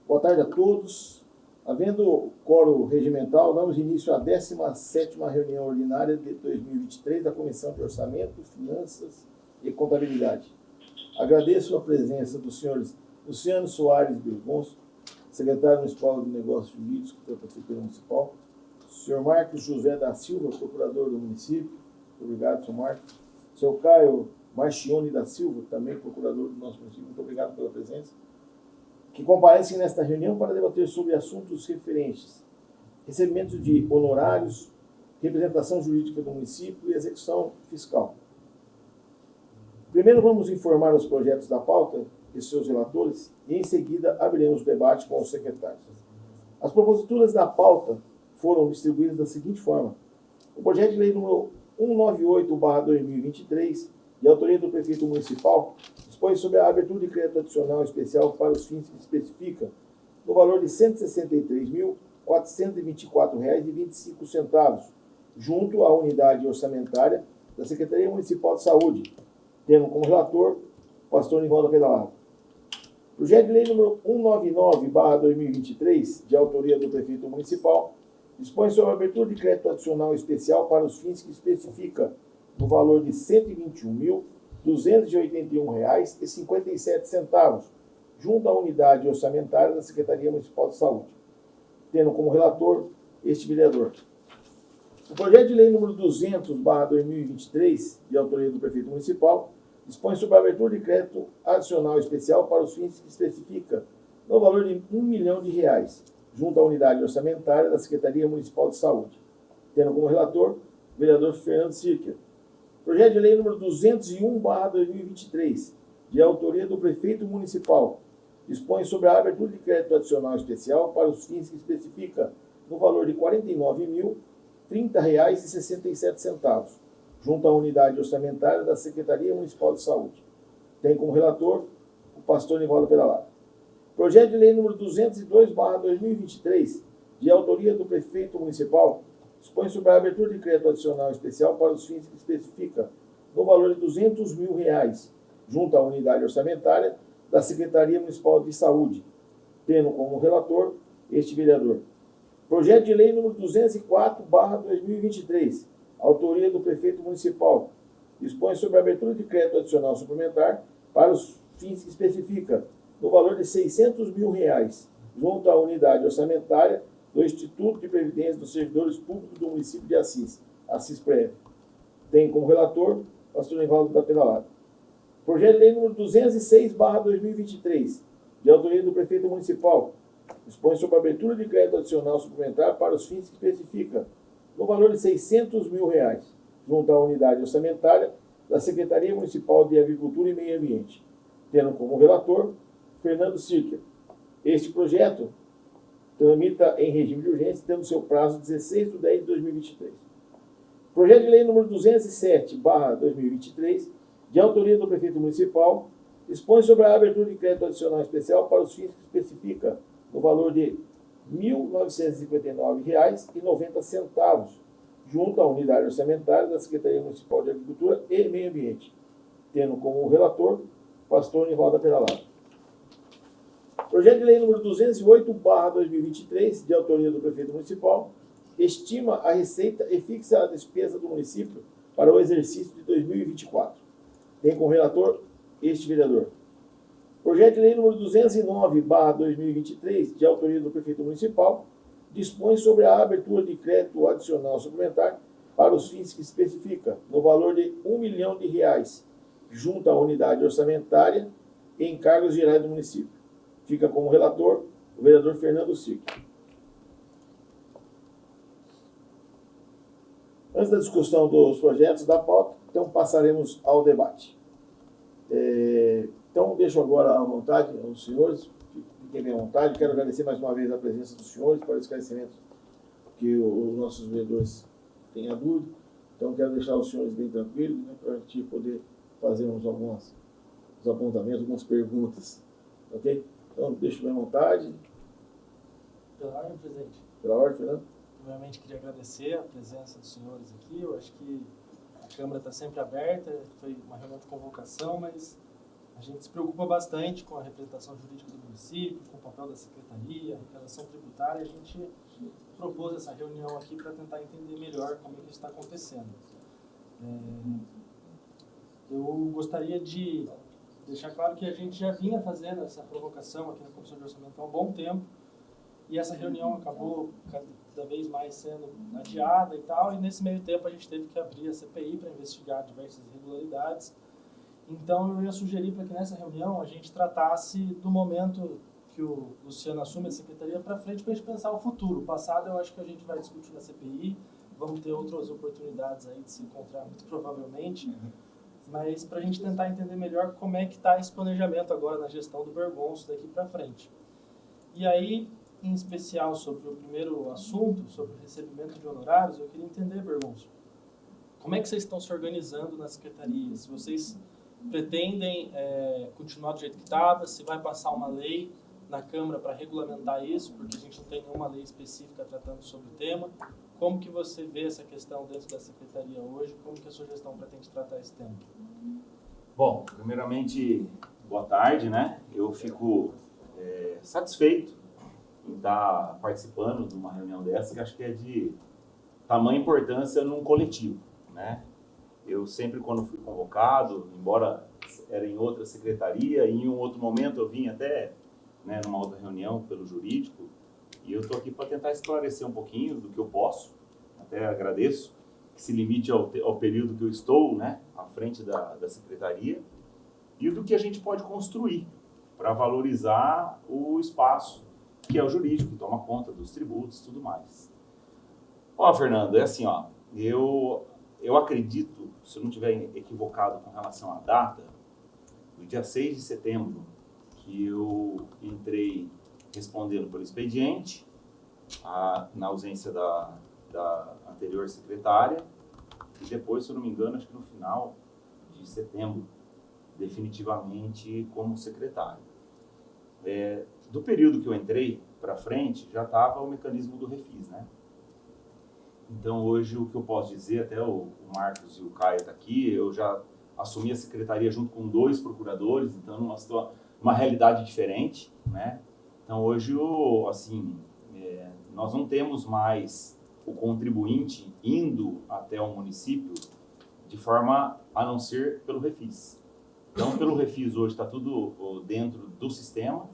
Boa tarde a todos. Havendo quórum regimental, damos início à 17ª reunião ordinária de 2023 da Comissão de Orçamento, Finanças e Contabilidade. Agradeço a presença dos senhores Luciano Soares Bergonço, secretário municipal de Negócios Jurídicos da Prefeitura Municipal, o senhor Marcos José da Silva, procurador do município. Muito obrigado, senhor Marcos. O senhor Caio Marchione da Silva, também procurador do nosso município. Muito obrigado pela presença. Que comparecem nesta reunião para debater sobre assuntos referentes, recebimento de honorários, representação jurídica do município e execução fiscal. Primeiro vamos informar os projetos da pauta e seus relatores e em seguida abriremos o debate com os secretários. As proposituras da pauta foram distribuídas da seguinte forma: o projeto de lei número 198/2023, de autoria do prefeito municipal, dispõe sobre a abertura de crédito adicional especial para os fins que especifica no valor de R$ 163.424,25, junto à unidade orçamentária da Secretaria Municipal de Saúde, tendo como relator o pastor Nivaldo Pedalado. Projeto de lei número 199/2023, de autoria do prefeito municipal, dispõe sobre a abertura de crédito adicional especial para os fins que especifica no valor de R$ 121.281,57, junto à unidade orçamentária da Secretaria Municipal de Saúde, tendo como relator este vereador. O projeto de lei número 200/2023, de autoria do prefeito municipal, dispõe sobre a abertura de crédito adicional especial para os fins que especifica no valor de R$ 1 milhão, junto à unidade orçamentária da Secretaria Municipal de Saúde, tendo como relator o vereador Fernando Sirker. Projeto de lei número 201/2023, de autoria do prefeito municipal, dispõe sobre a abertura de crédito adicional especial para os fins que especifica no valor de R$ 49.030,67, junto à unidade orçamentária da Secretaria Municipal de Saúde. Tem como relator o pastor Nivaldo Pedalado. Projeto de lei número 202/2023, de autoria do prefeito municipal, dispõe sobre a abertura de crédito adicional especial para os fins que especifica no valor de R$ 200 mil, junto à unidade orçamentária da Secretaria Municipal de Saúde, tendo como relator este vereador. Projeto de lei número 204/2023, autoria do prefeito municipal, dispõe sobre a abertura de crédito adicional suplementar para os fins que especifica no valor de R$ 600 mil, junto à unidade orçamentária do Instituto de Previdência dos Servidores Públicos do município de Assis, Assis-Prev. Tem como relator o pastor Nivaldo da Pedalada. Projeto de lei número 206/2023, de autoria do prefeito municipal, dispõe sobre a abertura de crédito adicional suplementar para os fins que especifica no valor de R$ 600 mil, junto à unidade orçamentária da Secretaria Municipal de Agricultura e Meio Ambiente, tendo como relator Fernando Sirker. Este projeto tramita em regime de urgência, tendo seu prazo 16/10/2023. Projeto de lei número 207/2023, de autoria do prefeito municipal, dispõe sobre a abertura de crédito adicional especial para os fins que especifica no valor de R$ 1.959,90, junto à unidade orçamentária da Secretaria Municipal de Agricultura e Meio Ambiente, tendo como relator o pastor Nivaldo Pedalado. Projeto de lei número 208/2023, de autoria do prefeito municipal, estima a receita e fixa a despesa do município para o exercício de 2024. Tem como relator este vereador. Projeto de lei número 209/2023, de autoria do prefeito municipal, dispõe sobre a abertura de crédito adicional suplementar para os fins que especifica no valor de R$ 1 milhão, junto à unidade orçamentária e encargos gerais do município. Fica como relator o vereador Fernando Sirker. Antes da discussão dos projetos da pauta, então passaremos ao debate. Então, deixo agora à vontade aos senhores, fiquem bem à vontade. Quero agradecer mais uma vez a presença dos senhores para o esclarecimento que os nossos vereadores têm a dúvida. Então, quero deixar os senhores bem tranquilos, né, para a gente poder fazermos alguns apontamentos, algumas perguntas. Ok? Então, deixo bem à vontade. Pela ordem, presidente. Pela ordem, Fernando. Primeiramente, queria agradecer a presença dos senhores aqui. Eu acho que a Câmara está sempre aberta. Foi uma reunião de convocação, mas A gente se preocupa bastante com a representação jurídica do município, com o papel da secretaria, a arrecadação tributária. A gente propôs essa reunião aqui para tentar entender melhor como é que isso está acontecendo. Eu gostaria de deixar claro que a gente já vinha fazendo essa provocação aqui na Comissão de Orçamento há um bom tempo, e essa reunião acabou cada vez mais sendo adiada e tal, e nesse meio tempo a gente teve que abrir a CPI para investigar diversas irregularidades. Então eu ia sugerir para que nessa reunião a gente tratasse do momento que o Luciano assume a secretaria para frente, para a gente pensar o futuro. O passado eu acho que a gente vai discutir na CPI, vamos ter outras oportunidades aí de se encontrar muito provavelmente, mas para a gente tentar entender melhor como é que está esse planejamento agora na gestão do Bergonço daqui para frente. E aí, em especial sobre o primeiro assunto, sobre o recebimento de honorários, eu queria entender, Bergonço, como é que vocês estão se organizando na secretaria? Se vocês pretendem continuar do jeito que estava, se vai passar uma lei na Câmara para regulamentar isso, porque a gente não tem nenhuma lei específica tratando sobre o tema. Como que você vê essa questão dentro da secretaria hoje? Como que a sua gestão pretende tratar esse tema? Bom, primeiramente, boa tarde, né? Eu fico satisfeito em estar participando de uma reunião dessa, que acho que é de tamanha importância num coletivo, né? Eu sempre, quando fui convocado, embora era em outra secretaria, em um outro momento eu vim até, né, numa outra reunião pelo jurídico, e eu estou aqui para tentar esclarecer um pouquinho do que eu posso. Até agradeço que se limite ao período que eu estou, né, à frente da secretaria, e do que a gente pode construir para valorizar o espaço que é o jurídico, que toma conta dos tributos e tudo mais. Ó, Fernando, é assim, ó, eu acredito, se eu não estiver equivocado com relação à data, no dia 6 de setembro, que eu entrei respondendo pelo expediente, na ausência da anterior secretária, e depois, se eu não me engano, acho que no final de setembro, definitivamente como secretário. Do período que eu entrei para frente, já estava o mecanismo do refis, né? Então, hoje, o que eu posso dizer, até o Marcos e o Caio estão aqui, eu já assumi a secretaria junto com 2 procuradores, então, numa realidade diferente, né? Então, hoje, nós não temos mais o contribuinte indo até o município de forma a não ser pelo refis. Então, pelo refis, hoje, está tudo dentro do sistema.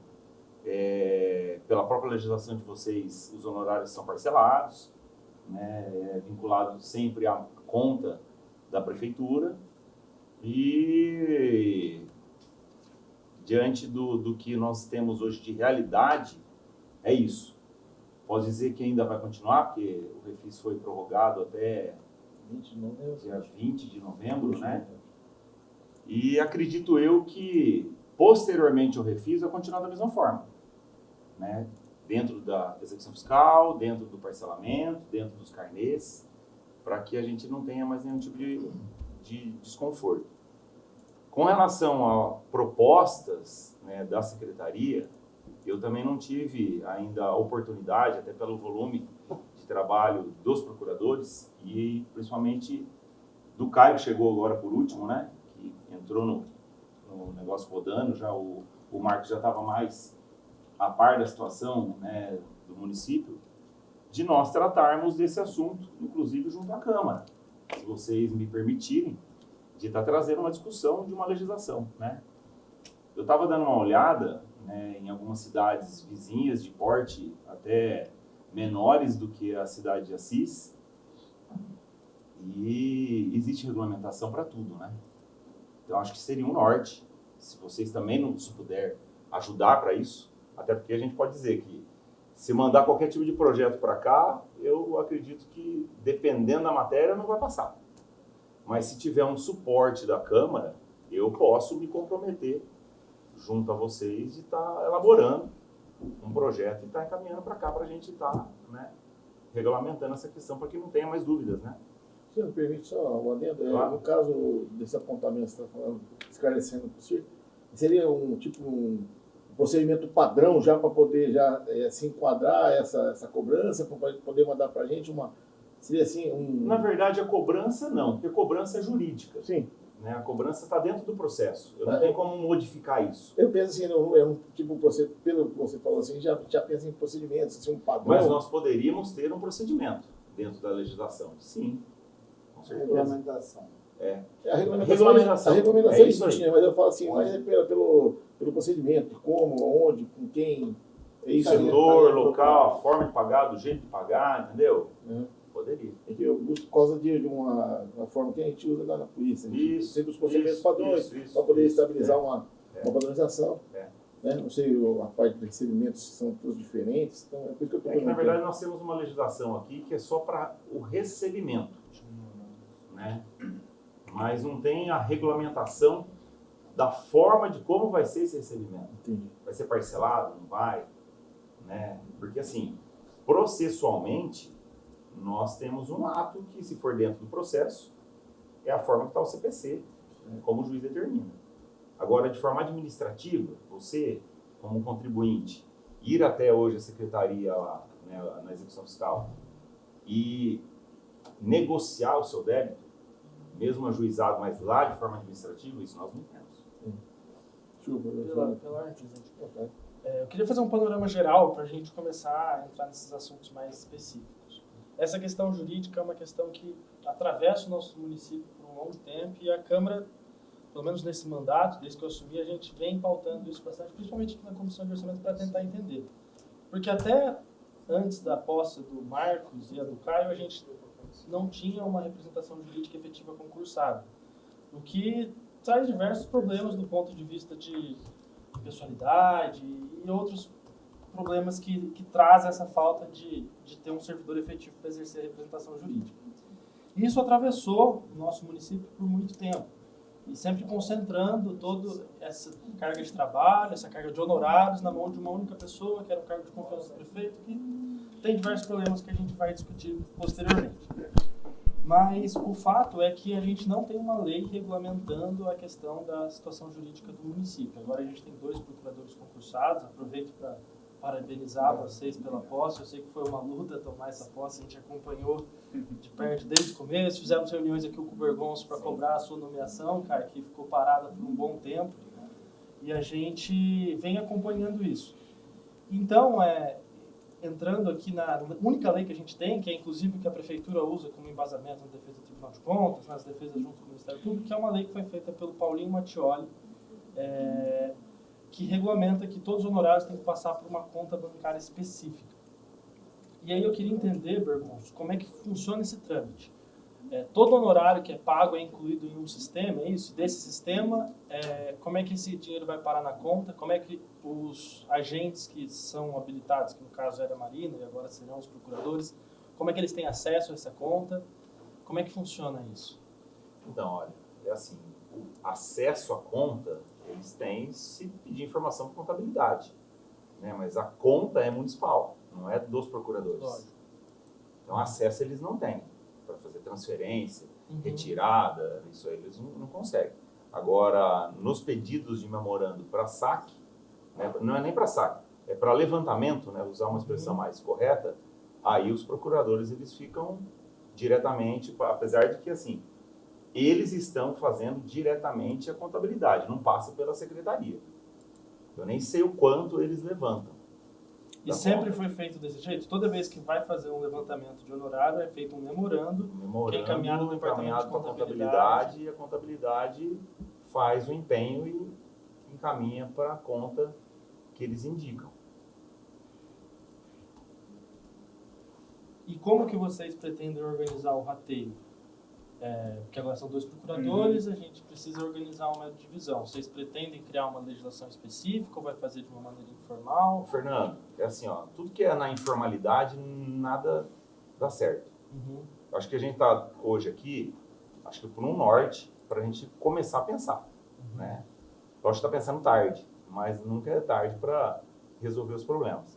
Pela própria legislação de vocês, os honorários são parcelados, né, vinculado sempre à conta da prefeitura, e diante do que nós temos hoje de realidade, é isso. Posso dizer que ainda vai continuar, porque o refis foi prorrogado até dia 20 de novembro, né? E acredito eu que posteriormente ao refis vai continuar da mesma forma, né? Dentro da execução fiscal, dentro do parcelamento, dentro dos carnês, para que a gente não tenha mais nenhum tipo de desconforto. Com relação a propostas, né, da secretaria, eu também não tive ainda a oportunidade, até pelo volume de trabalho dos procuradores, e principalmente do Caio, que chegou agora por último, né, que entrou no negócio rodando, já o Marcos já estava mais a par da situação, né, do município, de nós tratarmos desse assunto, inclusive junto à Câmara, se vocês me permitirem, de estar trazendo uma discussão de uma legislação, né? Eu estava dando uma olhada, né, em algumas cidades vizinhas de porte até menores do que a cidade de Assis, e existe regulamentação para tudo, né? Então, acho que seria um norte, se vocês também nos puderem ajudar para isso, até porque a gente pode dizer que se mandar qualquer tipo de projeto para cá, eu acredito que, dependendo da matéria, não vai passar. Mas se tiver um suporte da Câmara, eu posso me comprometer junto a vocês de estar elaborando um projeto e estar encaminhando para cá para a gente estar, né, regulamentando essa questão para que não tenha mais dúvidas, né? Se me permite só um adendo, Claro. no caso desse apontamento que você está falando, esclarecendo para você, seria um procedimento padrão já para poder se enquadrar essa cobrança, para poder mandar para a gente seria assim Na verdade, a cobrança não, porque a cobrança é jurídica. Sim. Né? A cobrança está dentro do processo. Eu não tenho como modificar isso. Eu penso assim, tipo, pelo que você falou assim, já pensa em procedimentos, assim, um padrão. Mas nós poderíamos ter um procedimento dentro da legislação. Sim, com certeza. Regulamentação. A Regulamentação. A regulamentação É isso existe, aí. né? Mas eu falo assim, mas é pelo procedimento, como, onde, com quem. É isso aí. Setor, local, a forma de pagar, do jeito de pagar, entendeu? É. Poderia. É que eu busco por causa de uma forma que a gente usa lá na polícia. A gente Isso, sempre os procedimentos isso, padrões, isso, para poder isso. estabilizar uma padronização. É. Né? Não sei, a parte dos recebimentos são todos diferentes, então é por isso que eu estou É que, na verdade, nós temos uma legislação aqui que é só para o recebimento, né? Mas não tem a regulamentação da forma de como vai ser esse recebimento. Entendi. Vai ser parcelado, não vai? Né? Porque, assim, processualmente, nós temos um ato que, se for dentro do processo, é a forma que está o CPC, como o juiz determina. Agora, de forma administrativa, você, como contribuinte, ir até hoje a secretaria lá, né, na execução fiscal, e negociar o seu débito, mesmo ajuizado, mas lá de forma administrativa, isso nós não temos. Pela arte, gente. Eu queria fazer um panorama geral para a gente começar a entrar nesses assuntos mais específicos. Essa questão jurídica é uma questão que atravessa o nosso município por um longo tempo e a Câmara, pelo menos nesse mandato, desde que eu assumi, a gente vem pautando isso bastante, principalmente aqui na Comissão de Orçamento, para tentar entender. Porque até antes da posse do Marcos e a do Caio, a gente não tinha uma representação jurídica efetiva concursada, o que traz diversos problemas do ponto de vista de pessoalidade e outros problemas que traz essa falta de ter um servidor efetivo para exercer a representação jurídica. Isso atravessou o nosso município por muito tempo, e sempre concentrando toda essa carga de trabalho, essa carga de honorários na mão de uma única pessoa, que era o cargo de confiança do prefeito, que tem diversos problemas que a gente vai discutir posteriormente. Mas o fato é que a gente não tem uma lei regulamentando a questão da situação jurídica do município. Agora a gente tem 2 procuradores concursados. Aproveito para parabenizar vocês pela posse. Eu sei que foi uma luta tomar essa posse, a gente acompanhou de perto desde o começo. Fizemos reuniões aqui com o Bergonço para cobrar a sua nomeação, cara, que ficou parada por um bom tempo. E a gente vem acompanhando isso. Então, entrando aqui na única lei que a gente tem, que é inclusive que a Prefeitura usa como embasamento na defesa do Tribunal de Contas, nas defesas junto com o Ministério Público, que é uma lei que foi feita pelo Paulinho Mattioli, que regulamenta que todos os honorários têm que passar por uma conta bancária específica. E aí eu queria entender, Bergonço, como é que funciona esse trâmite. Todo honorário que é pago é incluído em um sistema, é isso? Desse sistema, como é que esse dinheiro vai parar na conta? Como é que os agentes que são habilitados, que no caso era a Marina e agora serão os procuradores, como é que eles têm acesso a essa conta? Como é que funciona isso? Então, olha, é assim, o acesso à conta, eles têm se pedir informação por contabilidade, né? Mas a conta é municipal, não é dos procuradores. Lógico. Então, acesso eles não têm para fazer transferência, retirada, isso aí eles não conseguem. Agora, nos pedidos de memorando para saque, né, não é nem para saque, é para levantamento, né, usar uma expressão mais correta, aí os procuradores eles ficam diretamente, apesar de que assim, eles estão fazendo diretamente a contabilidade, não passa pela secretaria. Eu nem sei o quanto eles levantam. E sempre foi feito desse jeito? Toda vez que vai fazer um levantamento de honorário, é feito um memorando que é encaminhado no departamento de contabilidade. E a contabilidade faz o empenho e encaminha para a conta que eles indicam. E como que vocês pretendem organizar o rateio? Porque agora são 2 procuradores, a gente precisa organizar uma divisão. Vocês pretendem criar uma legislação específica ou vai fazer de uma maneira informal? Fernando, é assim, ó, tudo que é na informalidade, nada dá certo. Eu acho que a gente está hoje aqui, acho que por um norte, para a gente começar a pensar. Né? Eu acho que está pensando tarde, mas nunca é tarde para resolver os problemas.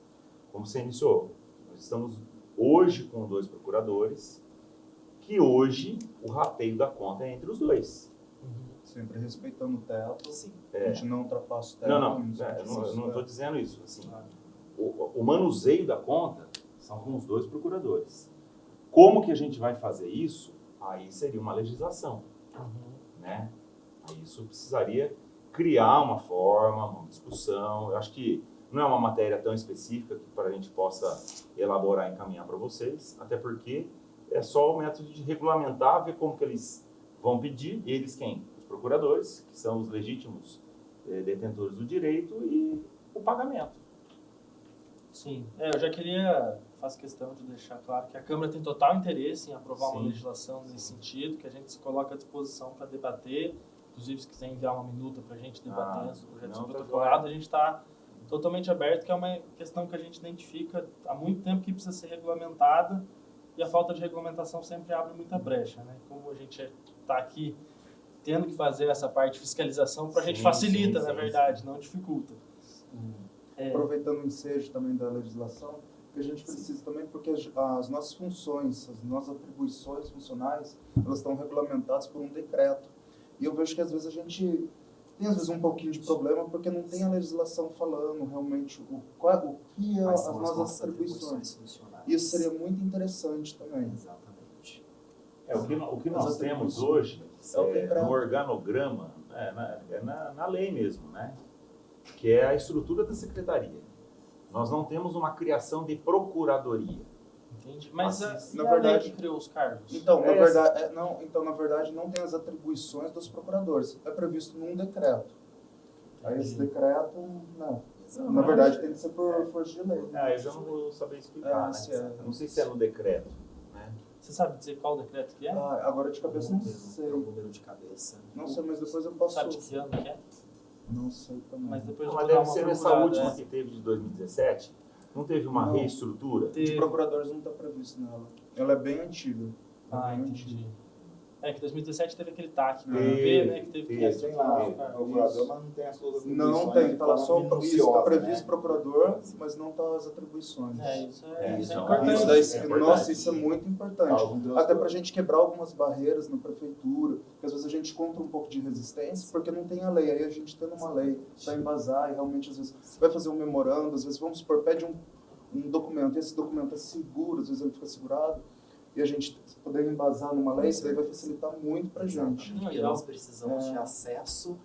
Como você iniciou, nós estamos hoje com 2 procuradores, que hoje o rateio da conta é entre os 2. Sempre respeitando o teto. Sim. A gente não ultrapassa o teto. Eu não estou dizendo isso. Assim, o manuseio da conta são com os 2 procuradores. Como que a gente vai fazer isso? Aí seria uma legislação. Né? Isso precisaria criar uma forma, uma discussão. Eu acho que não é uma matéria tão específica que para a gente possa elaborar e encaminhar para vocês, até porque é só o método de regulamentar, ver como que eles vão pedir, eles quem? Os procuradores, que são os legítimos detentores do direito, e o pagamento. Sim, eu já queria, faço questão de deixar claro que a Câmara tem total interesse em aprovar uma Sim. legislação nesse sentido, que a gente se coloca à disposição para debater, inclusive se quiser enviar uma minuta para a gente debater o projeto não, tá protocolado, a gente está totalmente aberto, que é uma questão que a gente identifica há muito tempo que precisa ser regulamentada, e a falta de regulamentação sempre abre muita brecha, né? Como a gente está aqui tendo que fazer essa parte de fiscalização, para a gente Sim, facilita, sim, na sim, verdade, não dificulta. Aproveitando o ensejo também da legislação, que a gente precisa também, porque as nossas funções, as nossas atribuições funcionais, elas estão regulamentadas por um decreto. E eu vejo que às vezes a gente tem às vezes um pouquinho de problema porque não tem a legislação falando realmente o que é as nossas atribuições. Isso seria muito interessante também. Exatamente. O que nós As temos atribuições. hoje, É o decreto. no organograma, na lei mesmo, né? Que é a estrutura da secretaria. Nós não temos uma criação de procuradoria. Entendi. Mas Assim, e na a lei verdade- que criou os cargos? Então, É na verdade, não tem as atribuições dos procuradores. É previsto num decreto. Aí esse decreto, não. Na verdade, tem que ser por força de lei. Eu já não vou saber explicar, se né? é. Eu não sei se é no decreto, né? Você sabe dizer qual decreto que é? Agora de cabeça não É sei. o número de cabeça. Não sei, mas depois eu posso... Sabe de que ano que é? Não sei também. Mas depois eu Mas vou dar deve uma ser nessa procurada, última é. que teve de 2017. Não teve uma Não. reestrutura? De procuradores não está previsto nela. Ela é bem antiga. Ah, bem entendi. É que 2017 teve aquele TAC, Teve, né? Que teve que teve. Tem lá reestruturar o os procurador, cargos. mas não tem as suas Não atribuições tem, de tá lá forma só isso, está minuciosa, previsto né? procurador, mas não tá as atribuições. Isso É, é então, importante. Isso daí, É importante. nossa, isso é muito importante. Causa um transtorno. Até para a gente quebrar algumas barreiras na prefeitura, porque às vezes a gente encontra um pouco de resistência porque não tem a lei. Aí a gente tendo uma lei para embasar e realmente às vezes vai fazer um memorando, às vezes vamos supor, pede um documento, e esse documento é seguro, às vezes ele fica segurado, e a gente poder embasar numa lei, isso daí vai facilitar muito para a gente. Exatamente. Porque nós precisamos de acesso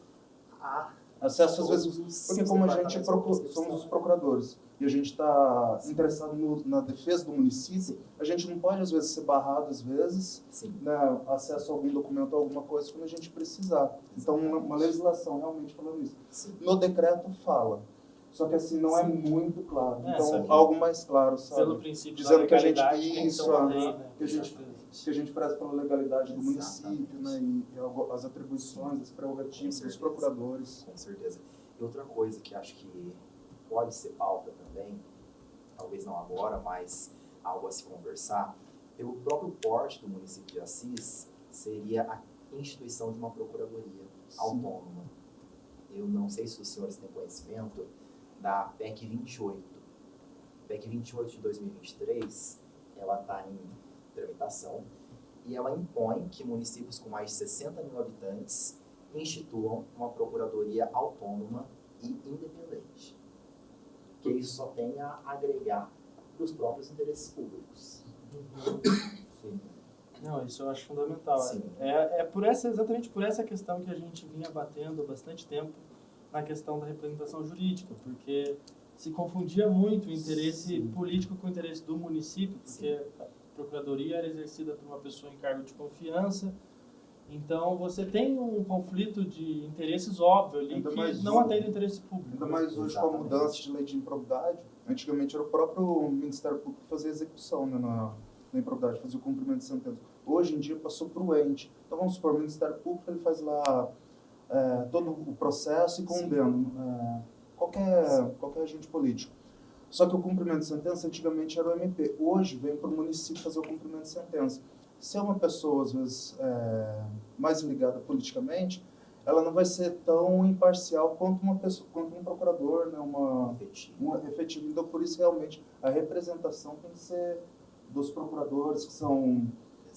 a Acesso às todos vezes, os porque como a gente departamentos somos os procuradores e a gente está interessado na defesa do município, a gente não pode às vezes ser barrado às vezes, Sim. né, acesso a algum documento ou alguma coisa quando a gente precisar. Então uma legislação realmente falando isso. Sim. No decreto fala, só que assim não é muito claro. É, Então sabe? algo mais claro, sabe? Pelo princípio Dizendo da que a gente- legalidade, tem que isso, ser uma lei, né? que a gente preza pela legalidade do município, né, e as atribuições, as prerrogativas dos procuradores. Com certeza. E outra coisa que acho que pode ser pauta também, talvez não agora, mas algo a se conversar, pelo próprio porte do município de Assis, seria a instituição de uma procuradoria autônoma. Eu não sei se os senhores têm conhecimento da PEC 28. PEC 28 de 2023, ela está em tramitação e ela impõe que municípios com mais de 60 mil habitantes instituam uma procuradoria autônoma e independente. Que isso só tem a agregar para os próprios interesses públicos. Sim. Não, isso eu acho fundamental. Sim. Exatamente por essa questão que a gente vinha batendo há bastante tempo na questão da representação jurídica, porque se confundia muito o interesse político com o interesse do município, porque a procuradoria era exercida por uma pessoa em cargo de confiança. Então, você tem um conflito de interesses óbvio ali Ainda que mais não atende o interesse público. Ainda mais hoje com a Exatamente. mudança de lei de improbidade. Antigamente era o próprio Ministério Público que fazia a execução, né, na improbidade, fazia o cumprimento de sentença. Hoje em dia passou para o ente. Então vamos supor, o Ministério Público ele faz lá todo o processo e condena qualquer agente político. Só que o cumprimento de sentença antigamente era o MP. Hoje vem para o município fazer o cumprimento de sentença. Se é uma pessoa, às vezes, mais ligada politicamente, ela não vai ser tão imparcial quanto um procurador, né, um efetivo. Então, por isso, realmente, a representação tem que ser dos procuradores que são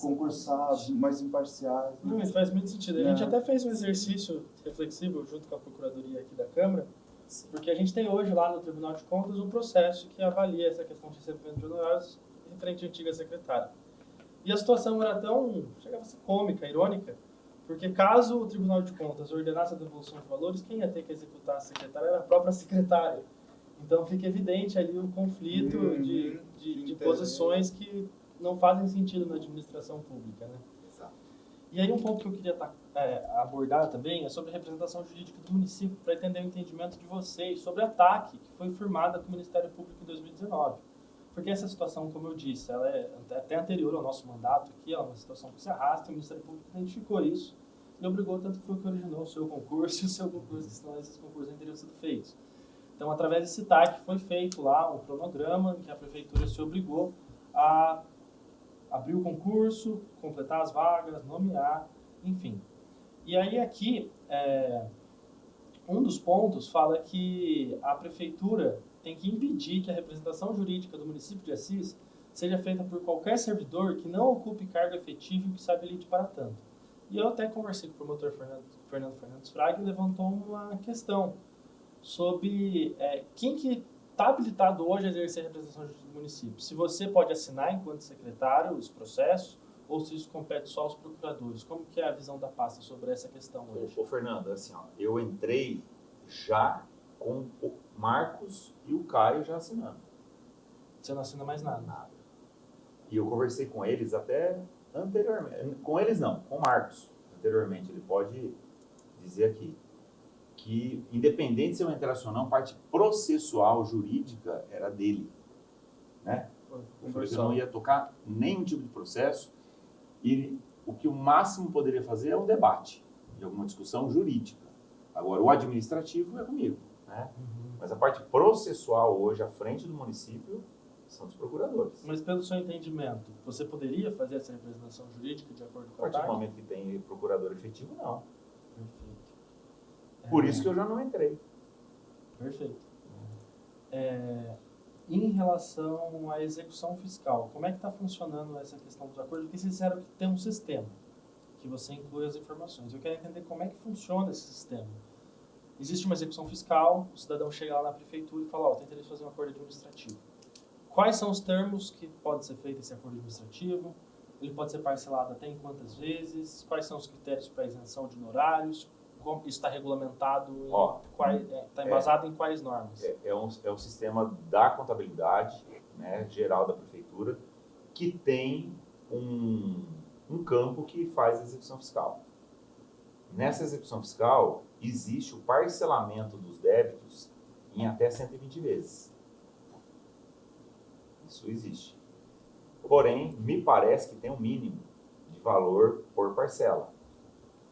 concursados, mais imparciais. Não, isso faz muito sentido. A É. gente até fez um exercício reflexivo junto com a Procuradoria aqui da Câmara, porque a gente tem hoje lá no Tribunal de Contas um processo que avalia essa questão de recebimento de honorários referente à antiga secretária. E a situação era chegava a ser cômica, irônica, Porque caso o Tribunal de Contas ordenasse a devolução de valores, quem ia ter que executar a secretária era a própria secretária. Então fica evidente ali o conflito de posições que não fazem sentido na administração pública, né? Exato. E aí um ponto que eu queria abordar também é sobre a representação jurídica do município, para entender o entendimento de vocês sobre a TAC, que foi firmada com o Ministério Público em 2019. Porque essa situação, como eu disse, ela é até anterior ao nosso mandato aqui, ela é uma situação que se arrasta, e o Ministério Público identificou isso e obrigou, tanto que foi o que originou o seu concurso e o seu concurso, senão esses concursos não teriam sido feitos. Então, através desse TAC, foi feito lá um cronograma em que a Prefeitura se obrigou a abrir o concurso, completar as vagas, nomear, enfim. E aí aqui, um dos pontos fala que a Prefeitura tem que impedir que a representação jurídica do município de Assis seja feita por qualquer servidor que não ocupe cargo efetivo e que se habilite para tanto. E eu até conversei com o promotor Fernando Fernandes Fraga e levantou uma questão sobre quem que está habilitado hoje a exercer a representação jurídica do município. Se você pode assinar enquanto secretário os processos ou se isso compete só aos procuradores. Como que é a visão da pasta sobre essa questão hoje? Ô Fernando, assim, ó, eu entrei já com o Marcos e o Caio já assinando. Você não assina mais nada? Nada. E eu conversei com eles até anteriormente. Com eles não, com o Marcos. Anteriormente, ele pode dizer aqui que, independente se eu entrasse ou não, parte processual, jurídica, era dele. Né? Eu falei que eu não ia tocar nenhum tipo de processo e o que o máximo poderia fazer é um debate de alguma discussão jurídica. Agora, o administrativo é comigo. Né? Mas a parte processual hoje, à frente do município, são dos procuradores. Mas pelo seu entendimento, você poderia fazer essa representação jurídica de acordo com A a partir do TAC? momento que tem procurador efetivo, não. Perfeito. Por isso que eu já não entrei. Perfeito. Em relação à execução fiscal, como é que está funcionando essa questão dos acordos? Porque vocês disseram que tem um sistema, que você inclui as informações. Eu quero entender como é que funciona esse sistema. Existe uma execução fiscal, o cidadão chega lá na prefeitura e fala, tem interesse em fazer um acordo administrativo. Quais são os termos que pode ser feito esse acordo administrativo? Ele pode ser parcelado até em quantas vezes? Quais são os critérios para isenção de honorários? Como isso está regulamentado? Está embasado em quais normas? É o sistema da contabilidade, né, geral da prefeitura, que tem um campo que faz a execução fiscal. Nessa execução fiscal, existe o parcelamento dos débitos em até 120 vezes. Isso existe. Porém, me parece que tem um mínimo de valor por parcela.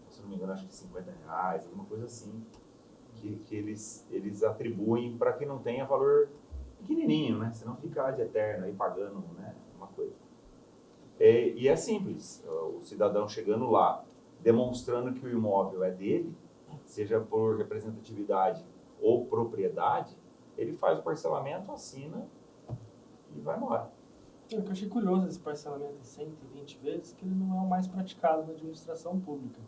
Se não me engano, acho que R$50, alguma coisa assim, que eles atribuem para que não tenha valor pequenininho, né? Senão fica ad eterno aí pagando, né, uma coisa. E é simples, o cidadão chegando lá, demonstrando que o imóvel é dele, seja por representatividade ou propriedade, ele faz o parcelamento, assina e vai embora. Eu achei curioso esse parcelamento em 120 vezes, que ele não é o mais praticado na administração pública.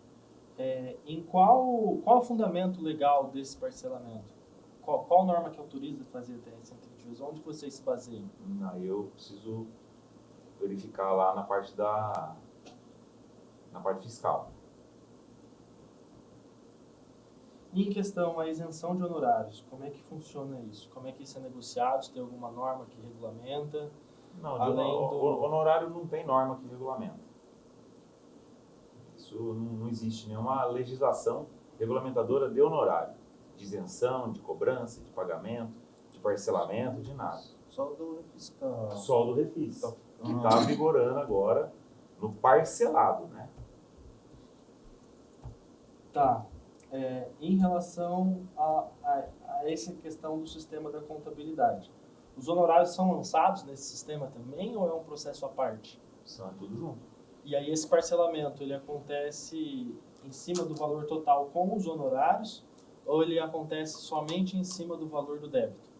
Em qual o fundamento legal desse parcelamento? Qual norma que autoriza fazer até 120 vezes? Onde vocês se baseiam? Aí eu preciso verificar lá na parte fiscal. E em questão à isenção de honorários, como é que funciona isso? Como é que isso é negociado? Se tem alguma norma que regulamenta? Não, o honorário não tem norma que regulamenta. Isso não existe nenhuma legislação regulamentadora de honorário, de isenção, de cobrança, de pagamento, de parcelamento, de nada. Só do fiscal. Só do refis, que está vigorando agora no parcelado, né? Tá. Em relação a essa questão do sistema da contabilidade, os honorários são lançados nesse sistema também ou é um processo à parte? São tudo junto. E aí esse parcelamento, ele acontece em cima do valor total com os honorários ou ele acontece somente em cima do valor do débito?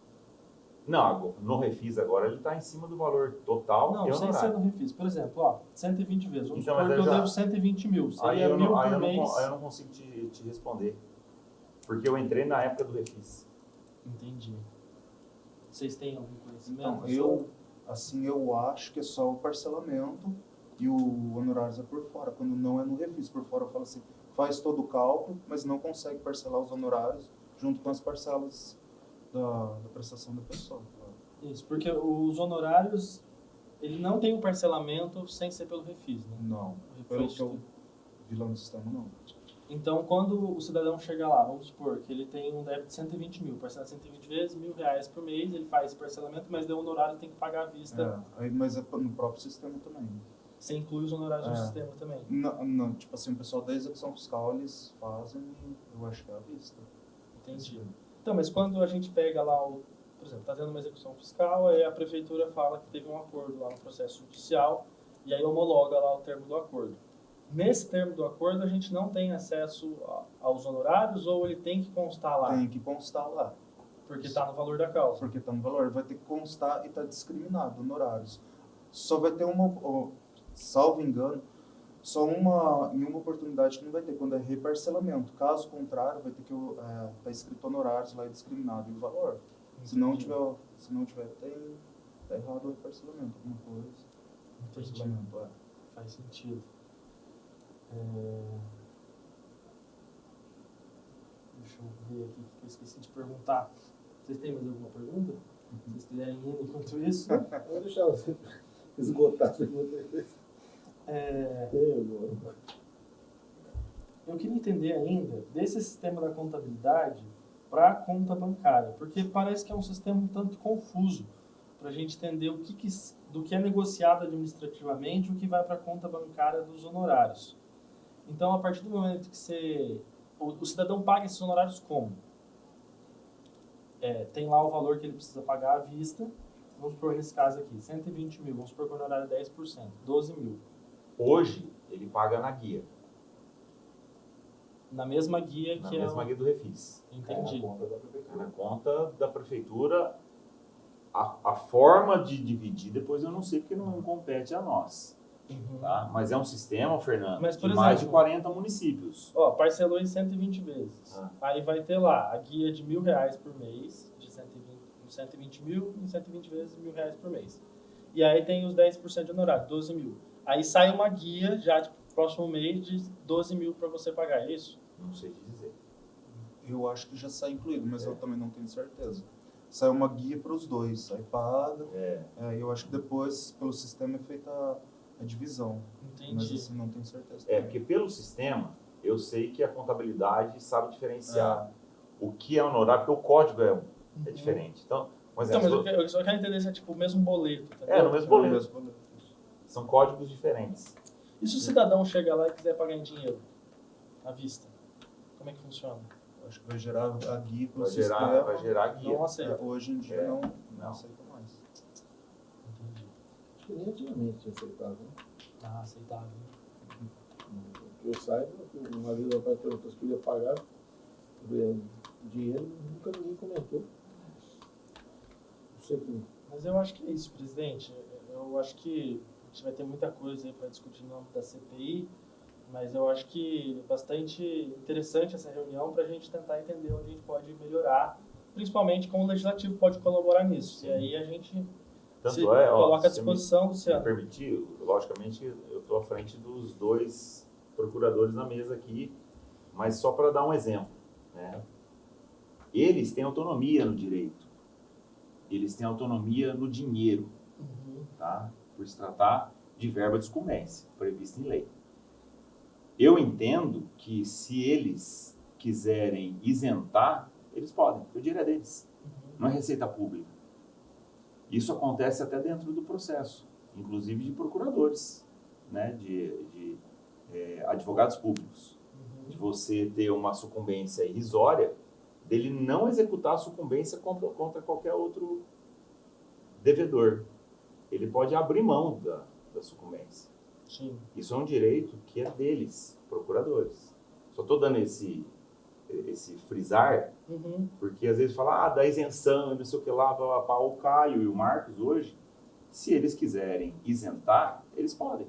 Não, no refis agora ele está em cima do valor total Não, e sem honorário. ser no refis. Por exemplo, 120 vezes. Vamos Então, supor mas que eu já- devo 120 mil. Aí Seria eu 1.000 não, por mês. aí eu não consigo te responder, porque eu entrei na época do refis. Entendi. Vocês têm algum conhecimento? Então, eu acho que é só o parcelamento e o honorários é por fora, quando não é no refis. Por fora eu falo assim, faz todo o cálculo, mas não consegue parcelar os honorários junto com as parcelas da prestação da pessoa. Isso, porque os honorários, ele não tem um parcelamento sem ser pelo refis, né? Não, O pelo refis que eu vi lá no sistema, não. Então, quando o cidadão chega lá, vamos supor que ele tem um débito de 120 mil, parcela 120 vezes, R$1.000 por mês, ele faz esse parcelamento, mas deu honorário, tem que pagar à vista. Aí, mas é no próprio sistema também. Você inclui os honorários no sistema também. Não, tipo assim, o pessoal da execução fiscal, eles fazem, eu acho que é à vista. Entendi. Então, mas quando a gente pega lá, por exemplo, está tendo uma execução fiscal, aí a prefeitura fala que teve um acordo lá no processo judicial, e aí homologa lá o termo do acordo. Nesse termo do acordo, a gente não tem acesso aos honorários, ou ele tem que constar lá? Tem que constar lá. Porque está no valor da causa. Porque está no valor, vai ter que constar e está discriminado, honorários. Só vai ter salvo engano, em uma oportunidade que não vai ter, quando é reparcelamento. Caso contrário, vai ter que tá escrito honorários lá e discriminado e o valor. Se não tiver, tá errado o reparcelamento, alguma coisa. Entendi. Reparcelamento, Faz sentido. Deixa eu ver aqui que eu esqueci de perguntar. Vocês têm mais alguma pergunta? Se vocês quiserem ir enquanto isso. Vou deixar você esgotar a pergunta. Eu queria entender ainda desse sistema da contabilidade para a conta bancária, porque parece que é um sistema um tanto confuso para a gente entender do que é negociado administrativamente e o que vai para a conta bancária dos honorários. Então, a partir do momento que o cidadão paga esses honorários como? Tem lá o valor que ele precisa pagar à vista, vamos supor nesse caso aqui, 120 mil, vamos supor que o honorário é 10%, 12 mil. Hoje, ele paga na guia. Na mesma guia Na que mesma guia do refis. Entendi. Na conta da prefeitura, a forma de dividir, depois eu não sei porque não compete a nós. Uhum. Tá? Mas é um sistema, Fernando, Mas, por de mais de exemplo, 40 municípios. Ó, parcelou em 120 vezes. Ah. Aí vai ter lá a guia de R$1.000 por mês, de 120 mil, em 120 vezes R$1.000 por mês. E aí tem os 10% de honorário, 12 mil. Aí sai uma guia já de próximo mês de 12 mil para você pagar, é isso? Não sei dizer. Eu acho que já sai incluído, mas eu também não tenho certeza. Sai uma guia para os dois, aí paga. Eu acho que depois, pelo sistema, é feita a divisão. Entendi. Mas assim, não tenho certeza. Porque pelo sistema, eu sei que a contabilidade sabe diferenciar o que é honorário, porque o código é diferente. Então, por Então, exemplo, mas eu só quero entender se é tipo o mesmo boleto. Entendeu? no mesmo boleto. São códigos diferentes. E se o cidadão chega lá e quiser pagar em dinheiro, à vista? Como é que funciona? Acho que vai gerar a guia para o Vai sistema. gerar guia. Não aceita. Hoje em dia não Não. aceita mais. Entendi. Acho que nem antigamente tinha aceitado, né? Ah, aceitável. Que eu saiba, uma vez o pai perguntou se podia pagar dinheiro, nunca ninguém comentou. Não sei que. Mas eu acho que é isso, presidente. Eu acho que a gente vai ter muita coisa aí para discutir no âmbito da CPI, mas eu acho que é bastante interessante essa reunião para a gente tentar entender onde a gente pode melhorar, principalmente como o Legislativo pode colaborar nisso. Sim. E aí a gente se coloca à me disposição, Luciano. permitir, logicamente, eu estou à frente dos dois procuradores na mesa aqui, mas só para dar um exemplo, né? Eles têm autonomia no direito, eles têm autonomia no dinheiro, tá? Por se tratar de verba de sucumbência, prevista em lei. Eu entendo que se eles quiserem isentar, eles podem, porque o dinheiro é deles, não é receita pública. Isso acontece até dentro do processo, inclusive de procuradores, né, de advogados públicos. De você ter uma sucumbência irrisória, dele não executar a sucumbência contra qualquer outro devedor. Ele pode abrir mão da sucumbência. Sim. Isso é um direito que é deles, procuradores. Só estou dando esse frisar, porque às vezes fala, da isenção, não sei o que lá, o Caio e o Marcos hoje, se eles quiserem isentar, eles podem.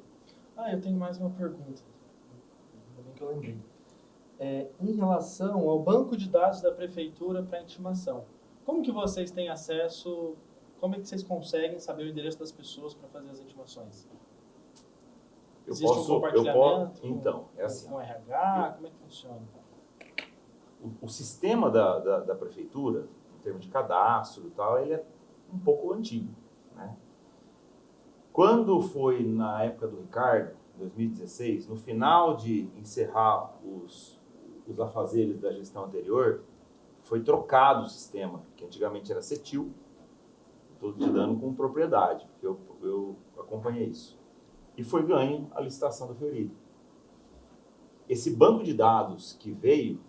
Eu tenho mais uma pergunta. Ainda bem que eu lembrei. Em relação ao banco de dados da prefeitura para intimação, como que vocês têm acesso, como é que vocês conseguem saber o endereço das pessoas para fazer as intimações? Existe um compartilhamento Então, é assim. com RH? Como é que funciona? O sistema da prefeitura, em termos de cadastro e tal, ele é um pouco antigo, né? Quando foi na época do Ricardo, em 2016, no final de encerrar os afazeres da gestão anterior, foi trocado o sistema, que antigamente era CETIL. Estou te dando com propriedade, porque eu acompanhei isso. E foi ganho a licitação da Fiorili. Esse banco de dados que veio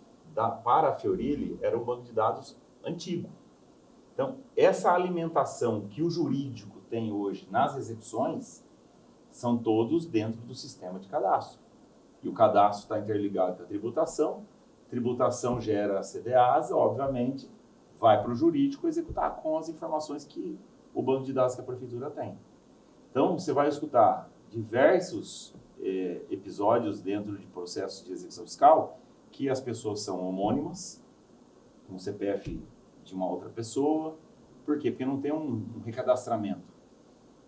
para a Fiorili era um banco de dados antigo. Então, essa alimentação que o jurídico tem hoje nas execuções são todos dentro do sistema de cadastro. E o cadastro está interligado com a tributação gera CDAs, obviamente, vai para o jurídico executar com as informações que o banco de dados que a prefeitura tem. Então, você vai escutar diversos episódios dentro de processos de execução fiscal que as pessoas são homônimas, com o CPF de uma outra pessoa. Por quê? Porque não tem um recadastramento,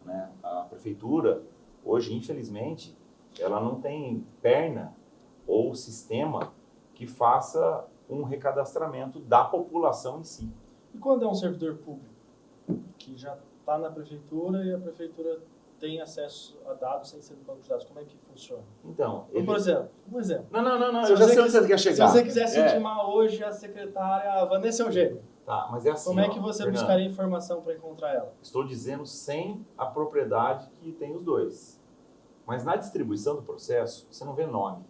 né? A prefeitura, hoje, infelizmente, ela não tem perna ou sistema que faça um recadastramento da população em si. E quando é um servidor público que já está na prefeitura e a prefeitura tem acesso a dados sem ser do banco de dados, como é que funciona? Então, Por exemplo, um exemplo. Não, Se eu já você sei onde você quer Se chegar. você quisesse intimar hoje a secretária Vanessa Eugênio, Tá, mas é assim, como é ó, que você Fernando, buscaria informação para encontrar ela? Estou dizendo sem a propriedade que tem os dois. Mas na distribuição do processo, você não vê nome.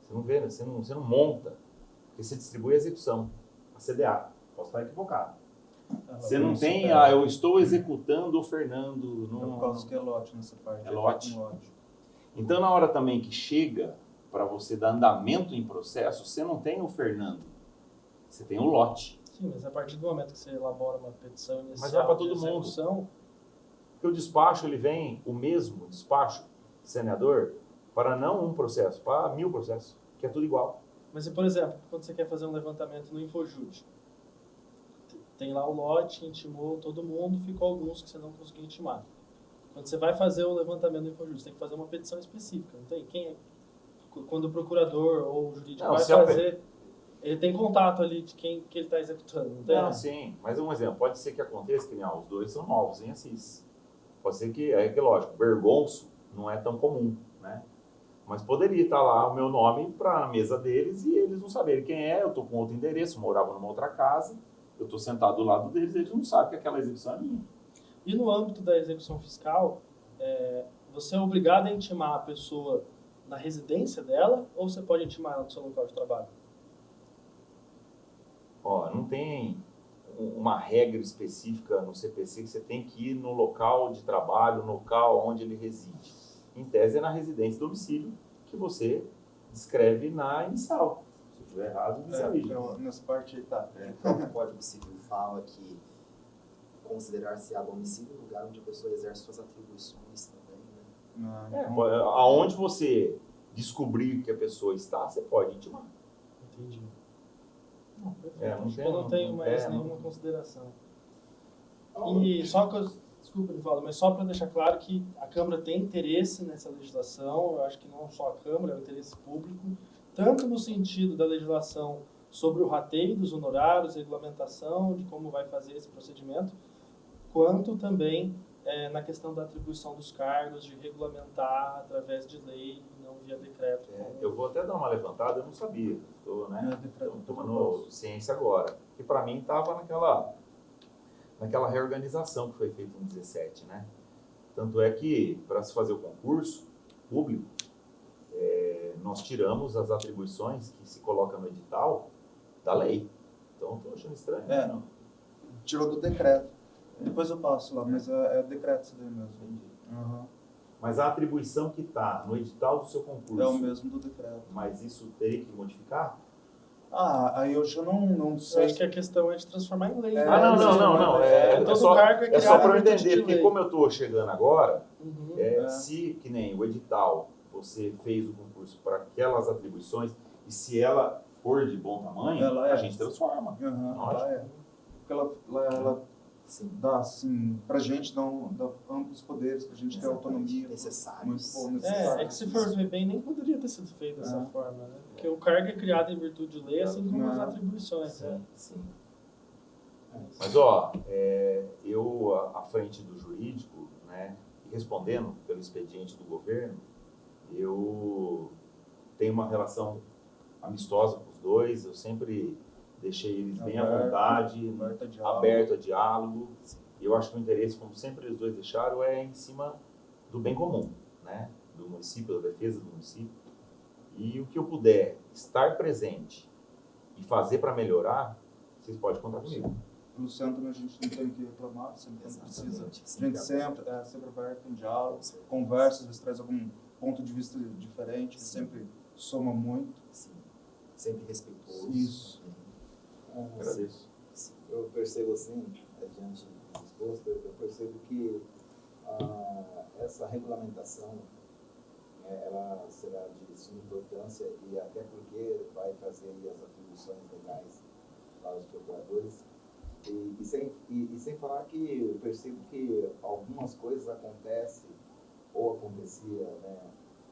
Você não monta. Porque você distribui a execução, a CDA. Posso estar equivocado. Você não tem, eu estou executando o Fernando. É por causa que é lote nessa parte. É lote. Então, na hora também que chega para você dar andamento em processo, você não tem o Fernando. Você tem o lote. Sim, mas a partir do momento que você elabora uma petição inicial Mas vai para todo de mundo. execução, Porque o despacho, ele vem, o mesmo despacho saneador, para não um processo, para 1000 processos, que é tudo igual. mas, por exemplo, quando você quer fazer um levantamento no Infojud, tem lá o lote, intimou todo mundo, ficou alguns que você não conseguiu intimar. Quando você vai fazer o levantamento no Infojud, você tem que fazer uma petição específica, não tem? Quando o procurador ou o jurídico Não, vai se fazer, ele tem contato ali de quem que ele está executando, não tem? Não, sim, mas um exemplo, pode ser que aconteça que não, os dois são novos em Assis. Pode ser que, é que lógico, Bergonço não é tão comum, né? Mas poderia estar lá o meu nome para a mesa deles e eles não saberem quem é, eu estou com outro endereço, morava numa outra casa, eu estou sentado do lado deles, eles não sabem que aquela execução é minha. E no âmbito da execução fiscal, você é obrigado a intimar a pessoa na residência dela ou você pode intimar ela no seu local de trabalho? Ó, não tem uma regra específica no CPC que você tem que ir no local de trabalho, no local onde ele reside. Em tese é na residência e domicílio que você descreve na inicial. Se eu estiver errado, me corrija. Nessa parte aí tá. O próprio Código Civil fala que considerar-se a domicílio o lugar onde a pessoa exerce suas atribuições também, né? Aonde você descobrir que a pessoa está, você pode intimar. Entendi. Não Eu não tenho mais nenhuma consideração. E só que desculpa, Nivaldo, mas só para deixar claro que a Câmara tem interesse nessa legislação, eu acho que não só a Câmara, é o interesse público, tanto no sentido da legislação sobre o rateio dos honorários, regulamentação de como vai fazer esse procedimento, quanto também na questão da atribuição dos cargos, de regulamentar através de lei e não via decreto. Eu vou até dar uma levantada, eu não sabia. Estou Decreto. tomando ciência agora. Que para mim estava naquela reorganização que foi feita em 2017, né? Tanto é que, para se fazer o concurso público, nós tiramos as atribuições que se coloca no edital da lei. Então, estou achando estranho. Não. Tirou do decreto. Depois eu passo lá, mas é decreto isso daí mesmo. Entendi. Uhum. Mas a atribuição que está no edital do seu concurso, É o mesmo do decreto. mas isso teria que modificar? Aí eu já não Eu sei. acho que a questão é de transformar em lei. né? Não. Todo cargo é É só criado para eu em virtude entender, de porque lei. como eu estou chegando agora, Uhum. se, que nem o edital, você fez o concurso para aquelas atribuições, e se ela for de bom tamanho, Ela a gente transforma. Uhum, Lógico. ela é. Porque ela Sim. dá, assim, pra gente, dá amplos poderes, pra gente ter Exatamente. autonomia. Necessários. Muito bom, necessário. É que se for ver bem, nem poderia ter sido feito dessa forma, né? Porque o cargo é criado em virtude de lei, assim como as atribuições, né? Sim. Mas, ó, eu, à frente do jurídico, né, e respondendo pelo expediente do governo, eu tenho uma relação amistosa com os dois, eu sempre deixei eles bem à vontade, aberto a diálogo. E eu acho que o interesse, como sempre os dois deixaram, é em cima do bem comum, né, do município, da defesa do município. E o que eu puder estar presente e fazer para melhorar, vocês podem contar comigo. No centro a gente não tem que reclamar, sempre quando precisa. Exatamente. A gente sempre aberto em diálogo, conversa, às vezes traz algum ponto de vista diferente, sempre soma muito. Sim. Sempre respeitoso. Isso. Agradeço. Eu percebo assim, diante do exposto, eu percebo que essa regulamentação ela será de suma importância e até porque vai fazer aí as atribuições legais para os procuradores. E sem falar que eu percebo que algumas coisas acontecem ou acontecia, né,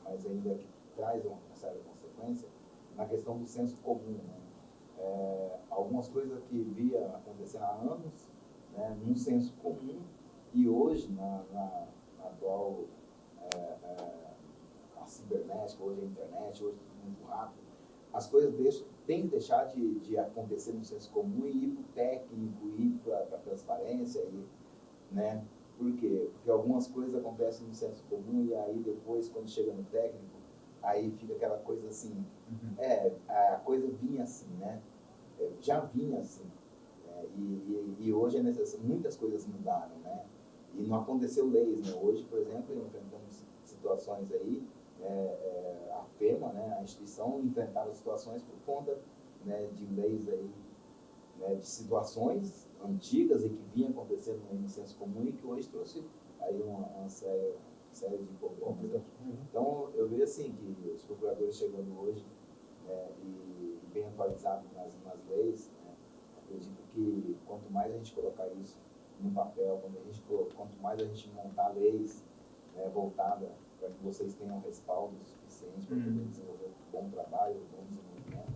mas ainda que traz uma séria consequência na questão do senso comum, né? Algumas coisas que via acontecendo há anos, né, num senso comum, e hoje, na atual a cibernética, hoje a internet, hoje tudo muito rápido, as coisas têm que deixar de acontecer no senso comum e ir para o técnico, ir para a transparência, né? Por quê? Porque algumas coisas acontecem no senso comum e aí depois, quando chega no técnico, aí fica aquela coisa assim, a coisa vinha assim, né? Já vinha assim. E hoje é necessário, muitas coisas mudaram, né? E não aconteceu leis, né? Hoje, por exemplo, enfrentamos situações aí, a FEMA, né, a instituição, enfrentava situações por conta, né, de leis aí, né, de situações antigas e que vinham acontecendo no senso comum e que hoje trouxe aí uma série de problemas. Então, eu vejo assim que os procuradores chegando hoje, né, e bem atualizados nas leis, né, acredito que quanto mais a gente colocar isso no papel, quanto mais a gente montar leis, né, voltadas para que vocês tenham respaldo suficiente para poder desenvolver um bom trabalho, um bom desenvolvimento,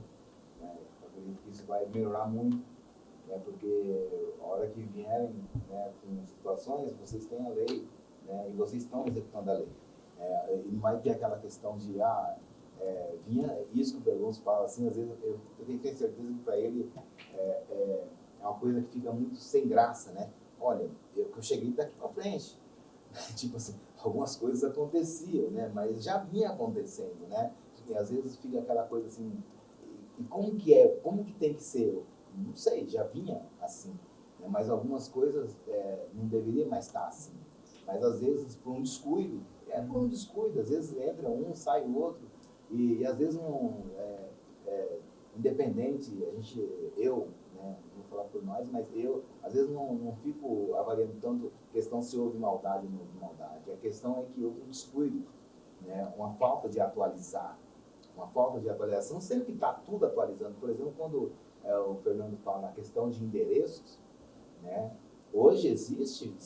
né, eu acredito que isso vai melhorar muito, né, porque a hora que vierem, né, com situações, vocês têm a lei, né, e vocês estão executando a lei. E não vai ter aquela questão de, vinha isso que o Bergonço fala assim, às vezes eu tenho certeza que para ele é uma coisa que fica muito sem graça, né? Olha, eu cheguei daqui para frente. Tipo assim, algumas coisas aconteciam, né? Mas já vinha acontecendo, né? E às vezes fica aquela coisa assim, e como que tem que ser? Não sei, já vinha assim, né? Mas algumas coisas não deveriam mais estar assim. Mas às vezes por um descuido, às vezes entra um, sai o outro, e às vezes independente, eu, né, não vou falar por nós, mas eu, às vezes não fico avaliando tanto questão se houve maldade ou não houve maldade. A questão é que houve um descuido, né, uma falta de atualização, sempre que está tudo atualizando. Por exemplo, quando o Fernando fala na questão de endereços, né, hoje existe,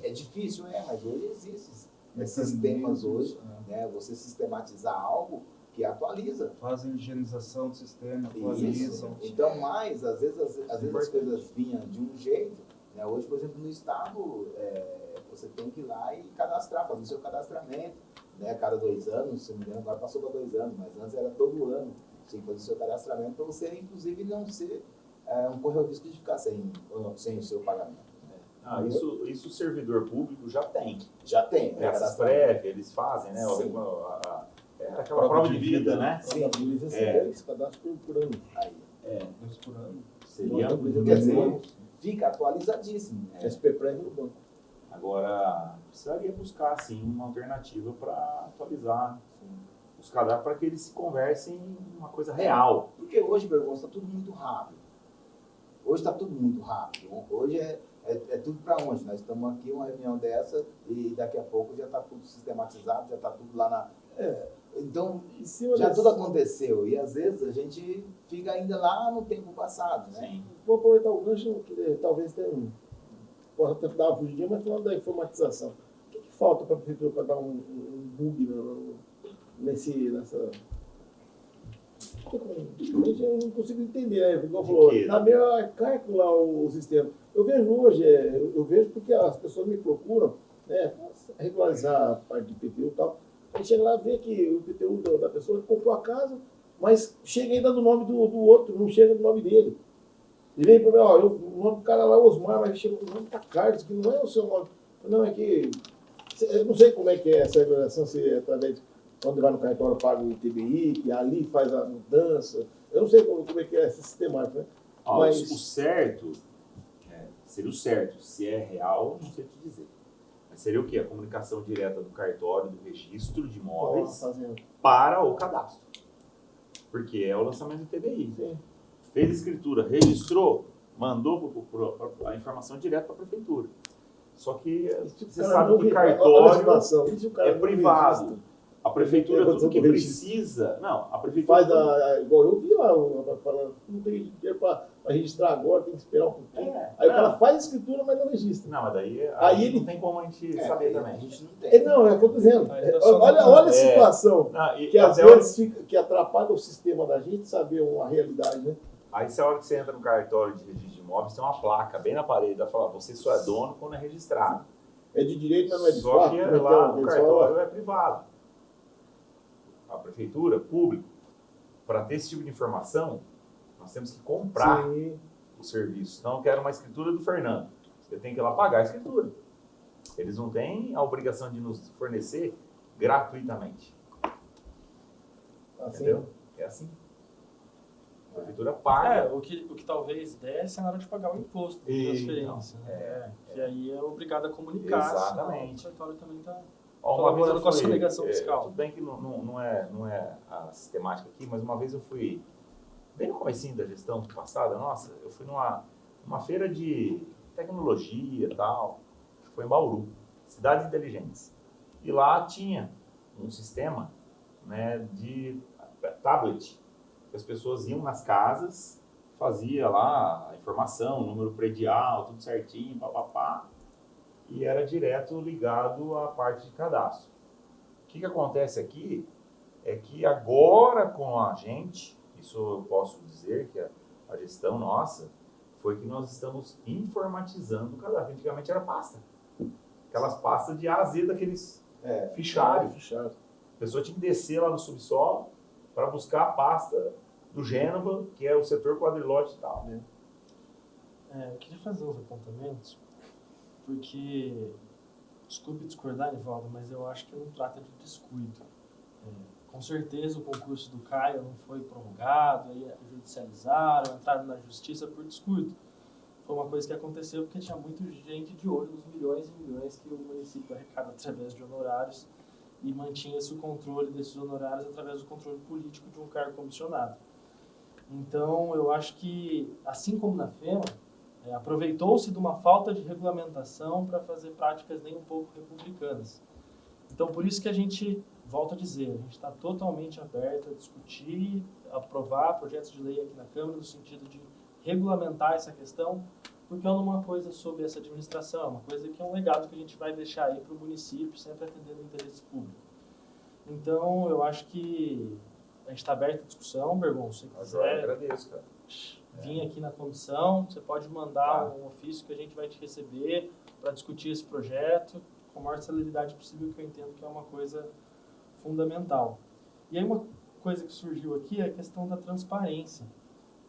é difícil, mas hoje existe sistemas hoje, né, você sistematizar algo que atualiza. Fazem higienização do sistema, atualizam. Então, às vezes as coisas vinham de um jeito, né? Hoje, por exemplo, no estado, você tem que ir lá e cadastrar, fazer o seu cadastramento, né? Cada 2 anos, se não me engano, agora passou para 2 anos, mas antes era todo ano. Você tem que fazer o seu cadastramento para você, inclusive, não ser correr o risco de ficar sem o seu pagamento. Isso o servidor público já tem. Já tem. Essas prévias, eles fazem, né? Aquela prova de vida, né? Sim, a polícia se cadastra por ano. Aí. 2 por ano. Seria Quer dizer, fica atualizadíssimo. SP Prévio no banco. Agora, precisaria buscar, sim, uma alternativa para atualizar os cadastros para que eles se conversem em uma coisa real. Porque hoje, Bergonça, está tudo muito rápido. Hoje está tudo muito rápido. Hoje é tudo para onde? Nós estamos aqui, uma reunião dessa, e daqui a pouco já está tudo sistematizado, já está tudo lá na... Então, já tudo aconteceu. E às vezes a gente fica ainda lá no tempo passado, né? Sim. Vou aproveitar o gancho, talvez tenha posso até dar uma fugidinha, mas falando da informatização. O que falta para a prefeitura para dar um bug nessa... Eu não consigo entender, né? Igual falou, está meio arcaico lá o sistema. Eu vejo hoje, eu vejo porque as pessoas me procuram, né, regularizar a parte de IPTU e tal. Aí chega lá e vê que o IPTU da pessoa comprou a casa, mas chega ainda no nome do outro, não chega no nome dele. E vem para mim, ó, o nome do cara lá é Osmar, mas chega o nome da Carlos, que não é o seu nome. Não, é que... Eu não sei como é que é essa regulação, se é através de quando vai no cartório paga o ITBI, que ali faz a mudança. Eu não sei como é que é essa sistemática, né? Mas o certo, seria o certo. Se é real, não sei te dizer. Mas seria o quê? A comunicação direta do cartório, do registro de imóveis para o cadastro. Porque é o lançamento do ITBI. Sim. Fez escritura, registrou, mandou a informação direta para a prefeitura. Só que você sabe que cartório é privado. A prefeitura, tudo que precisa... Não, a prefeitura... Igual eu vi lá, falando, não tem dinheiro para registrar agora, tem que esperar um pouquinho. Aí o cara faz a escritura, mas não registra. Não, mas daí aí não tem como a gente saber também. A gente não tem. Não, é o que eu estou dizendo. Olha a situação que às vezes que atrapalha o sistema da gente saber uma realidade, né? Aí, se a hora que você entra no cartório de registro de imóveis, tem uma placa bem na parede, vai falar, você só é dono quando é registrado. É de direito, mas não é de Só que lá o cartório é privado. A prefeitura, público, para ter esse tipo de informação, nós temos que comprar o serviço. Então, eu quero uma escritura do Fernando. Eu tenho que ir lá pagar a escritura. Eles não têm a obrigação de nos fornecer gratuitamente. Entendeu? É assim. A prefeitura paga. O que talvez desse é na hora de pagar o imposto de transferência. Que aí é obrigado a comunicar. Exatamente. O cartório também está... Uma vez eu com a fui, sonegação fiscal. Tudo bem que não é a sistemática aqui, mas uma vez eu fui, bem no comecinho da gestão passada, nossa, eu fui numa feira de tecnologia e tal, foi em Bauru, Cidades Inteligentes. E lá tinha um sistema, né, de tablet, que as pessoas iam nas casas, fazia lá a informação, número predial, tudo certinho, papapá. E era direto ligado à parte de cadastro. O que acontece aqui é que agora com a gente, isso eu posso dizer que a gestão nossa, foi que nós estamos informatizando o cadastro. Antigamente era pasta. Aquelas pastas de A a Z daqueles fichários. A pessoa tinha que descer lá no subsolo para buscar a pasta do Gênova, que é o setor quadrilote e tal. Eu queria fazer uns apontamentos. Porque, desculpe discordar, Nivaldo, mas eu acho que não trata de descuido. Com certeza o concurso do Caio não foi prorrogado, aí judicializaram, entraram na justiça por descuido. Foi uma coisa que aconteceu porque tinha muita gente de olho nos milhões e milhões que o município arrecada através de honorários e mantinha-se o controle desses honorários através do controle político de um cargo comissionado. Então, eu acho que, assim como na FEMA, aproveitou-se de uma falta de regulamentação para fazer práticas nem um pouco republicanas. Então, por isso que a gente, volto a dizer, a gente está totalmente aberto a discutir, aprovar projetos de lei aqui na Câmara no sentido de regulamentar essa questão, porque é uma coisa sobre essa administração, é uma coisa que é um legado que a gente vai deixar aí para o município, sempre atendendo o interesse público. Então, eu acho que a gente está aberto à discussão, Bergon, se quiser. Eu agradeço, cara. Vim aqui na comissão, você pode mandar um ofício que a gente vai te receber para discutir esse projeto com a maior celeridade possível, que eu entendo que é uma coisa fundamental. E aí uma coisa que surgiu aqui é a questão da transparência,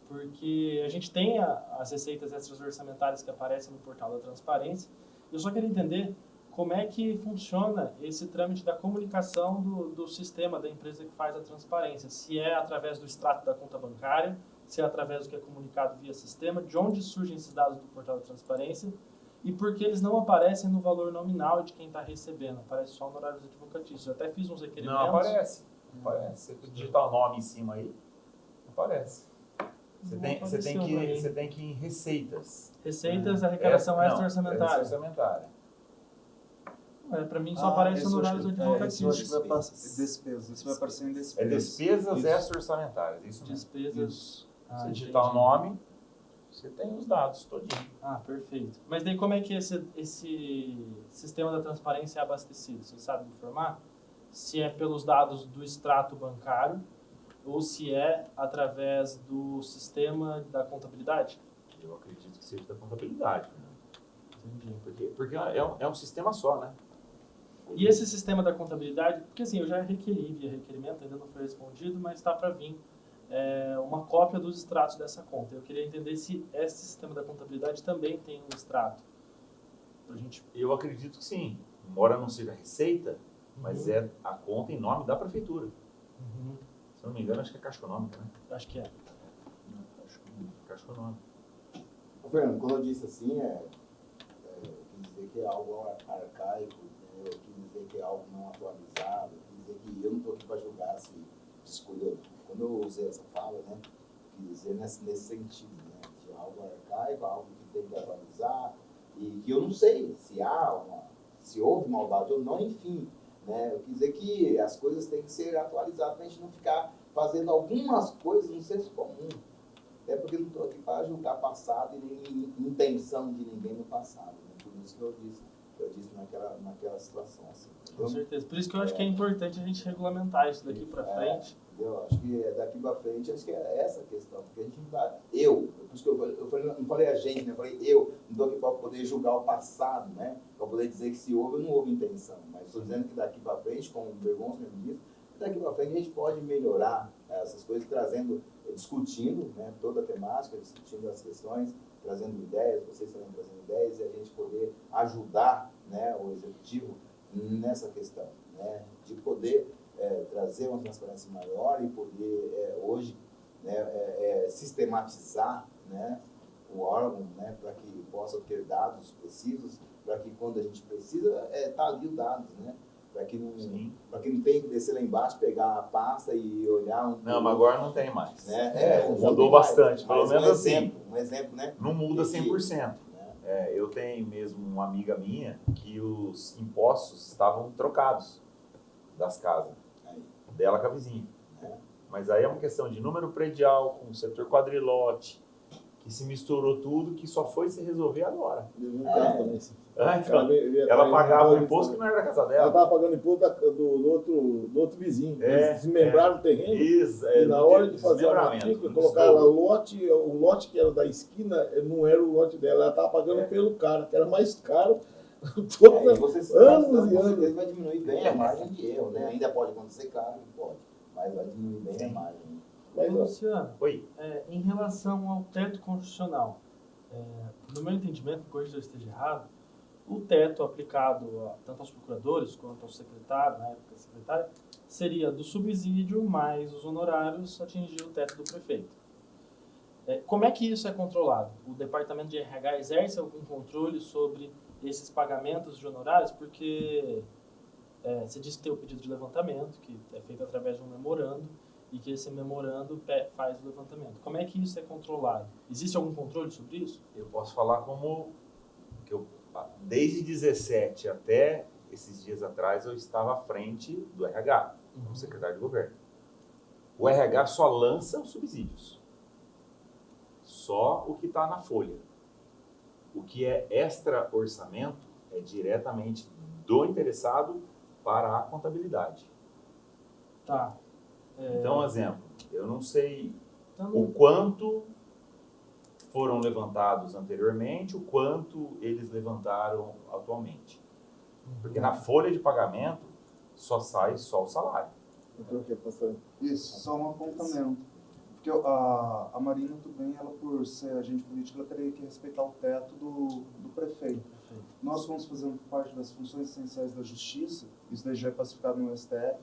porque a gente tem as receitas extras orçamentárias que aparecem no portal da transparência, e eu só queria entender como é que funciona esse trâmite da comunicação do sistema da empresa que faz a transparência, se é através do extrato da conta bancária, se é através do que é comunicado via sistema, de onde surgem esses dados do portal da transparência e por que eles não aparecem no valor nominal de quem está recebendo, aparece só no horários advocatícios. Eu até fiz uns requerimentos. Não aparece. Você digitar o nome em cima aí, aparece. Você tem que ir em receitas. Receitas, arrecadação extra-orçamentária. Extra-orçamentária. Para mim só aparece no horários advocatícios. Eu acho que vai passar despesas. Isso vai aparecer em despesas. É despesas extra-orçamentárias. Isso mesmo. Despesas. Você digitar o nome, Você tem os dados todinho. Ah, perfeito. Mas daí como é que esse sistema da transparência é abastecido? Você sabe informar? Se é pelos dados do extrato bancário ou se é através do sistema da contabilidade? Eu acredito que seja da contabilidade, né? Entendi. Porque é um sistema só, né? E esse sistema da contabilidade, porque assim, eu já requeri via requerimento, ainda não foi respondido, mas está para vir uma cópia dos extratos dessa conta. Eu queria entender se esse sistema da contabilidade também tem um extrato. Pra gente... Eu acredito que sim. Embora não seja receita, mas Uhum. é a conta em nome da prefeitura. Uhum. Se eu não me engano, acho que é Caixa Econômica, né? Acho que é. Caixa Econômica. Ô, Fernando, quando eu disse assim, eu quis dizer que é algo arcaico, né? Eu quis dizer que é algo não atualizado, eu quis dizer que eu não estou aqui para julgar se descuida ou não. Quando eu usei essa fala, né, eu quis dizer nesse sentido, né, de algo arcaico, algo que tem que atualizar, e que eu não sei se houve maldade ou não, enfim. Né, eu quis dizer que as coisas têm que ser atualizadas para a gente não ficar fazendo algumas coisas no senso comum. Até porque eu não estou aqui para julgar passado e nem intenção de ninguém no passado. Né? Por isso que eu disse naquela situação. Assim, Com certeza. Por isso que eu acho que é importante a gente regulamentar isso daqui para frente. Entendeu? Acho que daqui para frente, acho que é essa a questão. Porque a gente não vai... por isso que não falei a gente, né? Eu falei eu. Não estou aqui para poder julgar o passado, né? Para poder dizer que se houve ou não houve intenção. Mas estou dizendo que daqui para frente, como o Bergonço mesmo disse, daqui para frente a gente pode melhorar essas coisas, discutindo, né, toda a temática, discutindo as questões, trazendo ideias, vocês também trazendo ideias, e a gente poder ajudar, né, o executivo nessa questão, né, de poder trazer uma transparência maior e poder hoje, né, sistematizar, né, o órgão, né, para que possa ter dados precisos, para que quando a gente precisa, tá ali os dados, né? Para que não tenha que descer lá embaixo, pegar a pasta e olhar Não, mas agora não tem mais. Né? Mudou bastante, pelo menos assim. Um exemplo, né? Não muda 100%. Eu tenho mesmo uma amiga minha que os impostos estavam trocados das casas dela com a vizinha. Mas aí é uma questão de número predial com o setor quadrilote, que se misturou tudo, que só foi se resolver agora. Então, ela pagava o imposto que não era da casa dela. Ela estava pagando imposto do outro vizinho. Eles desmembraram o terreno. E na hora de fazer a matrícula, colocaram o lote que era da esquina, não era o lote dela. Ela estava pagando pelo cara, que era mais caro. Anos e anos. Vai diminuir bem a margem de erro, né? Ainda pode acontecer, claro que pode, mas vai diminuir bem a margem. Mas, Luciano, Oi. Em relação ao teto constitucional, no meu entendimento, corrija se eu esteja errado, o teto aplicado tanto aos procuradores quanto ao secretário, na época secretário, seria do subsídio mais os honorários atingir o teto do prefeito. Como é que isso é controlado? O departamento de RH exerce algum controle sobre esses pagamentos de honorários? Porque você disse que tem o pedido de levantamento, que é feito através de um memorando, e que esse memorando faz o levantamento. Como é que isso é controlado? Existe algum controle sobre isso? Eu posso falar como que desde 17 até esses dias atrás eu estava à frente do RH, como secretário de governo. O RH só lança os subsídios. Só o que está na folha. O que é extra orçamento é diretamente do interessado para a contabilidade. Tá. Então, exemplo, eu não sei o quanto foram levantados anteriormente, o quanto eles levantaram atualmente. Porque na folha de pagamento só sai só o salário. Então, o que, pastor? Isso, só um apontamento. Porque a Marina, tudo bem, ela por ser agente político, ela teria que respeitar o teto do prefeito. Nós vamos fazendo parte das funções essenciais da justiça, isso daí já é pacificado no STF.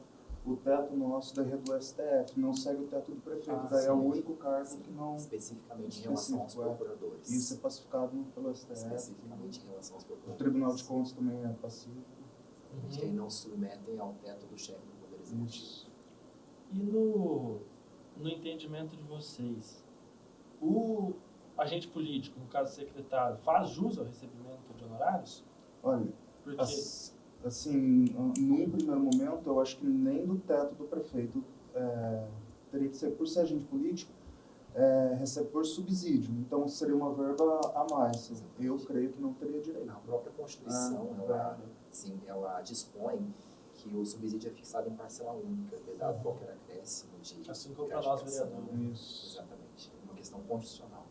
O teto nosso daí é do STF, não segue o teto do prefeito, daí é o único cargo que não... Especificamente em relação aos procuradores. Isso é pacificado pelo STF. Especificamente em relação aos O procuradores. Tribunal de Contas também é pacífico. Que aí não submetem ao teto do chefe do Poder Executivo. E no entendimento de vocês, o agente político, no caso secretário, faz jus ao recebimento de honorários? Olha, Porque... assim, num primeiro momento, eu acho que nem do teto do prefeito teria que ser, por ser agente político, recebe por subsídio, então seria uma verba a mais. Eu creio que não teria direito. Na própria Constituição, sim, ela dispõe que o subsídio é fixado em parcela única, vedado qualquer acréscimo de Assim como para nós, gratificação. vereador. Isso. Exatamente. É uma questão constitucional.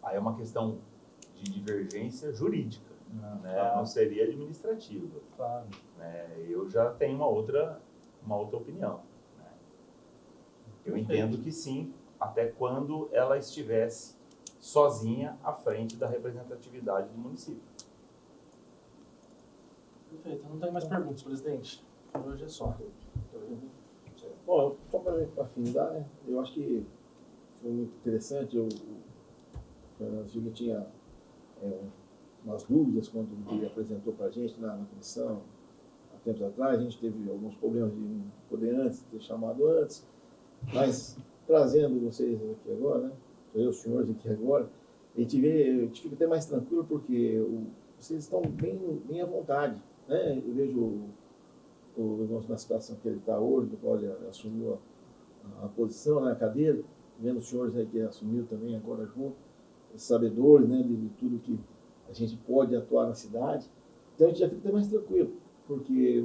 Aí é uma questão de divergência jurídica, né? Claro. Não seria administrativa. Claro. Né? Eu já tenho uma outra opinião. Né? Eu Perfeito. entendo que sim, até quando ela estivesse sozinha à frente da representatividade do município. Perfeito. Eu não tenho mais perguntas, presidente. Por hoje é só. Bom, só para afinar, né? Eu acho que foi muito interessante. O Fernando Silva tinha umas dúvidas quando ele apresentou para a gente na comissão, há tempos atrás. A gente teve alguns problemas de não poder antes, ter chamado antes, mas trazendo vocês aqui agora, né? Os senhores aqui agora, a gente fica até mais tranquilo porque vocês estão bem à vontade, né? Eu vejo na situação que ele está hoje, do qual ele assumiu a posição, né, a cadeira, vendo os senhores aí que assumiu também agora junto, sabedores, né, de tudo que a gente pode atuar na cidade. Então a gente já fica até mais tranquilo, porque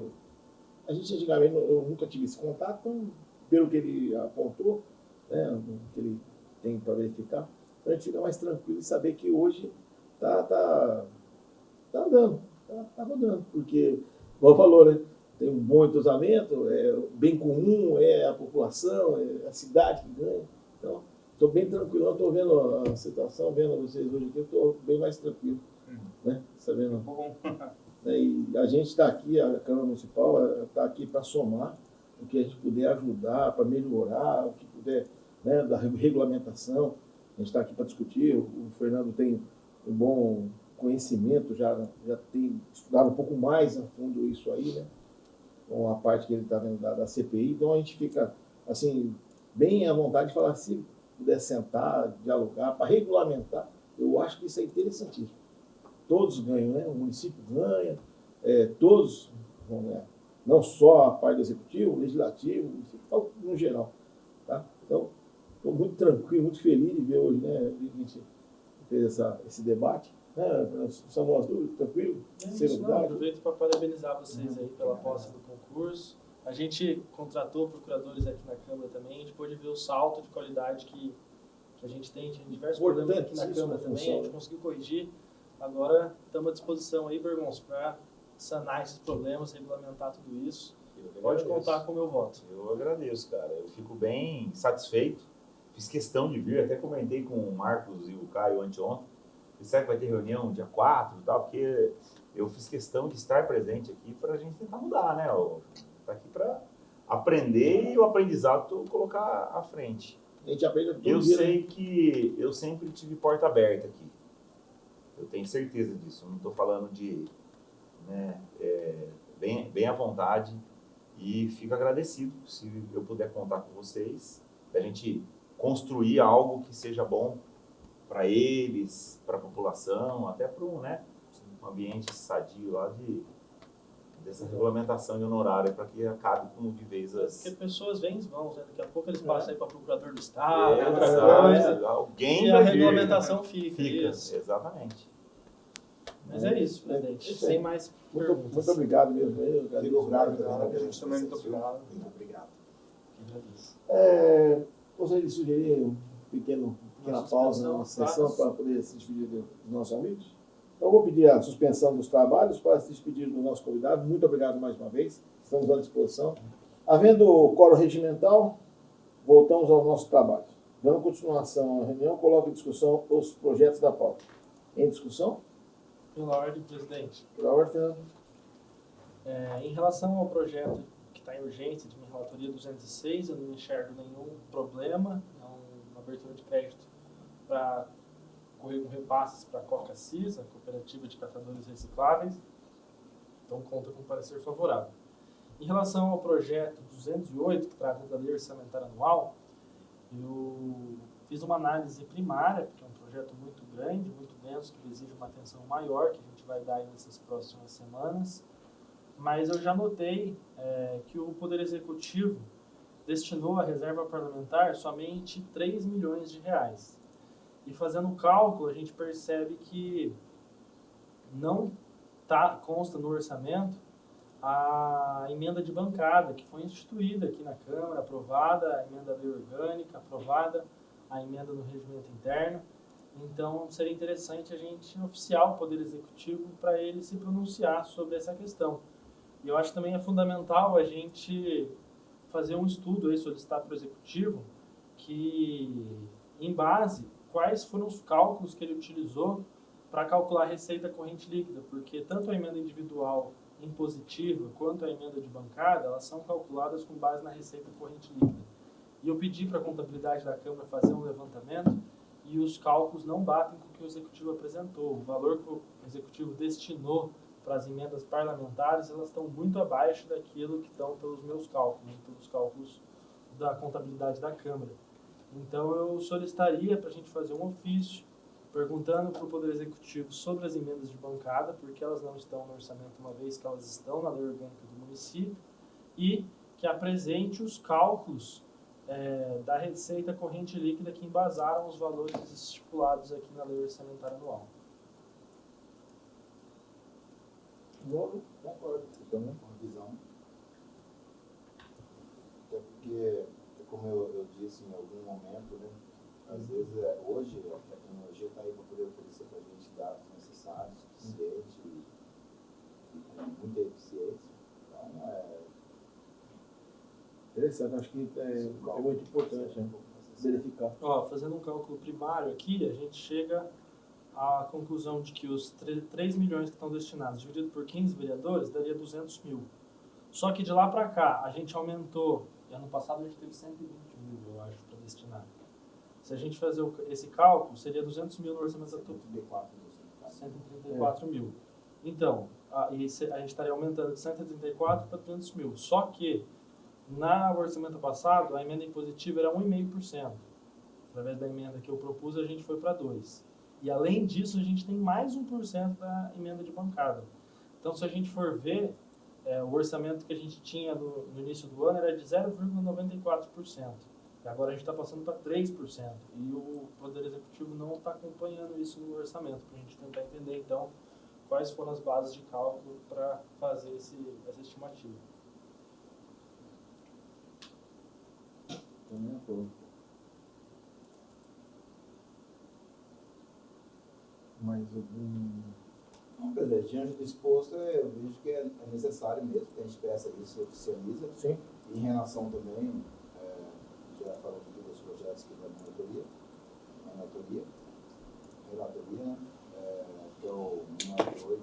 a gente antigamente, eu nunca tive esse contato, então, pelo que ele apontou, né, que ele tem para verificar, então a gente fica mais tranquilo e saber que hoje tá andando, tá rodando, porque, como falou, né, tem um bom entrosamento, é bem comum, é a população, é a cidade que ganha. Então, estou bem tranquilo, estou vendo a situação, vendo vocês hoje aqui, eu estou bem mais tranquilo, né? Sabendo. Bom. Né? E a gente está aqui, a Câmara Municipal está aqui para somar o que a gente puder ajudar, para melhorar, o que puder, né, da regulamentação. A gente está aqui para discutir. O Fernando tem um bom conhecimento, já tem estudado um pouco mais a fundo isso aí, né? Com a parte que ele está vendo da CPI. Então a gente fica assim, bem à vontade de falar, se puder sentar, dialogar, para regulamentar, eu acho que isso é interessantíssimo. Todos ganham, né? O município ganha, todos vão ganhar. Não só a parte do executivo, legislativo, municipal, no geral. Tá? Então, estou muito tranquilo, muito feliz de ver hoje, né? A gente fez esse debate. São nós duas, tranquilo? Aproveito para parabenizar vocês aí pela posse do concurso. A gente contratou procuradores aqui na Câmara também, a gente pôde ver o salto de qualidade que a gente tem diversos problemas aqui na Câmara também, a gente conseguiu corrigir. Agora estamos à disposição aí, Bergons, para sanar esses problemas, regulamentar tudo isso. Pode contar com o meu voto. Eu agradeço, cara. Eu fico bem satisfeito. Fiz questão de vir, até comentei com o Marcos e o Caio anteontem. Será que vai ter reunião dia 4 e tal? Porque eu fiz questão de estar presente aqui para a gente tentar mudar, né? Está aqui para aprender e o aprendizado colocar à frente. A gente aprende todo Eu dia, sei né? que eu sempre tive porta aberta aqui. Eu tenho certeza disso. Eu não estou falando de... Né, bem à vontade. E fico agradecido se eu puder contar com vocês, da gente construir algo que seja bom para eles, para a população, até para um um ambiente sadio lá dessa regulamentação de honorário, para que acabe com de vez as... Porque pessoas vêm e vão, né? Daqui a pouco eles passam aí para procurador do Estado, alguém e a vai vir. regulamentação fica. Isso. Exatamente. Mas é isso, presidente. Sem mais perguntas. Muito obrigado mesmo. Eu agradeço. Fico grato Obrigado, também a gente também muito obrigado. Muito obrigado. Gostaria de sugerir uma pequena pausa na nossa sessão para poder se despedir dos nossos amigos. Então, eu vou pedir a suspensão dos trabalhos para se despedir do nosso convidado. Muito obrigado mais uma vez. Estamos à disposição. Havendo quórum regimental, voltamos ao nosso trabalho. Dando continuação à reunião, coloco em discussão os projetos da pauta. Em discussão? Pela ordem, presidente. Pela ordem, Fernando. Em relação ao projeto que está em urgência de minha relatoria 206, eu não enxergo nenhum problema, uma abertura de crédito para correr com repasses para a Coca-CIS, a Cooperativa de Catadores Recicláveis, então conta com parecer favorável. Em relação ao projeto 208, que trata da lei orçamentária anual, eu fiz uma análise primária, porque é um projeto muito grande, muito denso, que exige uma atenção maior, que a gente vai dar aí nessas próximas semanas. Mas eu já notei que o Poder Executivo destinou à reserva parlamentar somente 3 milhões de reais. E fazendo o cálculo, a gente percebe que não consta no orçamento a emenda de bancada, que foi instituída aqui na Câmara, aprovada, a emenda da lei orgânica, aprovada, a emenda no regimento interno. Então, seria interessante a gente oficiar o Poder Executivo para ele se pronunciar sobre essa questão. E eu acho que também é fundamental a gente fazer um estudo aí, solicitar para o Executivo, que, em base, quais foram os cálculos que ele utilizou para calcular a receita corrente líquida, porque tanto a emenda individual impositiva quanto a emenda de bancada, elas são calculadas com base na receita corrente líquida. E eu pedi para a contabilidade da Câmara fazer um levantamento e os cálculos não batem com o que o Executivo apresentou. O valor que o Executivo destinou para as emendas parlamentares, elas estão muito abaixo daquilo que estão pelos meus cálculos, pelos cálculos da contabilidade da Câmara. Então, eu solicitaria para a gente fazer um ofício perguntando para o Poder Executivo sobre as emendas de bancada, porque elas não estão no orçamento, uma vez que elas estão na lei orgânica do município, e que apresente os cálculos da receita corrente líquida que embasaram os valores estipulados aqui na lei orçamentária anual. Concordo, também com a visão. Até porque, como eu disse em algum momento, né, às vezes hoje a tecnologia está aí para poder oferecer para a gente dados necessários, suficientes e com muita eficiência. Então, Interessante, acho que é muito importante, né? Verificar. Fazendo um cálculo primário aqui, a gente chega à conclusão de que os 3 milhões que estão destinados, dividido por 15 vereadores, daria 200 mil. Só que de lá para cá, a gente aumentou, e ano passado a gente teve 120 mil, eu acho, para destinar. Se a gente fazer esse cálculo, seria 200 mil no orçamento atual. 134 mil. Então, a gente estaria aumentando de 134 para 200 mil. Só que, no orçamento passado, a emenda impositiva era 1,5%. Através da emenda que eu propus, a gente foi para 2%. E, além disso, a gente tem mais 1% da emenda de bancada. Então, se a gente for ver, o orçamento que a gente tinha no início do ano era de 0,94%. E agora a gente está passando para 3%. E o Poder Executivo não está acompanhando isso no orçamento, para a gente tentar entender, então, quais foram as bases de cálculo para fazer essa estimativa. Também acordo. Mais algum... Não, quer dizer, diante do exposto, eu vejo que é necessário mesmo que a gente peça isso e oficializa. Sim. Em relação também, já falamos aqui dos projetos que vai na relatoria, né? Que é o 98,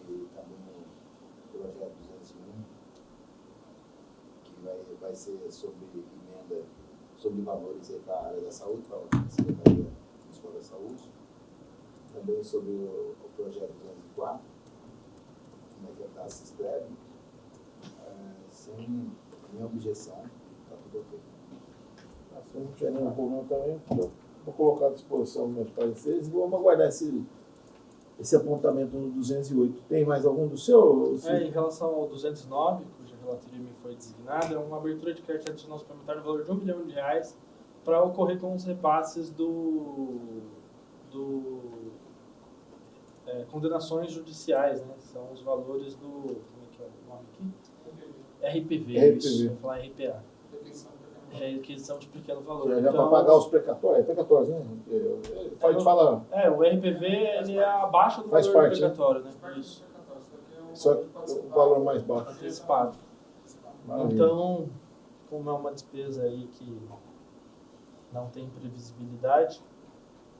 e também o projeto 201, que vai ser sobre emenda, sobre valores para a área da saúde, para a Secretaria Municipal da Saúde. Também sobre o projeto 204, como é que a taxa se escreve, sem nenhuma objeção, está tudo ok. Se não tiver nenhum problema também, vou colocar à disposição dos meus pareceres e vamos aguardar esse apontamento no 208. Tem mais algum do seu? Em relação ao 209, cuja relatoria me foi designada, é uma abertura de crédito adicional suplementar no valor de R$1 milhão para ocorrer com os repasses condenações judiciais, né? São os valores do... Como é que é o nome aqui? RPV. Isso, vou falar RPA. Requisição de pequeno valor. Já para pagar os precatórios? É precatórios, né? Pode falar. O RPV ele é abaixo do Faz valor parte, precatório, né? Isso. Só o valor mais baixo. Antecipado. Maravilha. Então, como é uma despesa aí que não tem previsibilidade,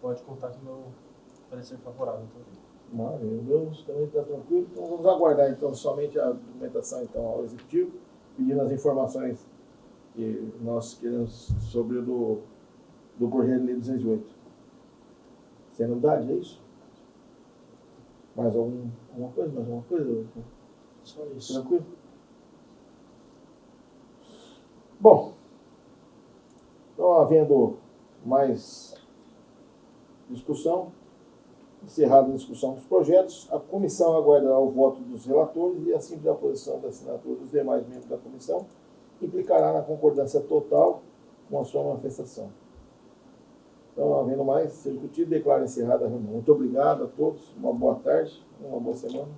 pode contar com o meu parecer favorável também. Maravilha. O meu também está tranquilo. Então vamos aguardar então somente a documentação então, ao Executivo, pedindo as informações que nós queremos sobre o do projeto de lei 208. Sem novidade, é isso? Mais alguma coisa? Mais alguma coisa? Só isso. Tranquilo? Bom, então havendo mais discussão, encerrada a discussão dos projetos, a comissão aguardará o voto dos relatores e a simples aposição da assinatura dos demais membros da comissão, implicando ficará na concordância total com a sua manifestação. Então, havendo mais ser discutido, declaro encerrada a reunião. Muito obrigado a todos, uma boa tarde, uma boa semana.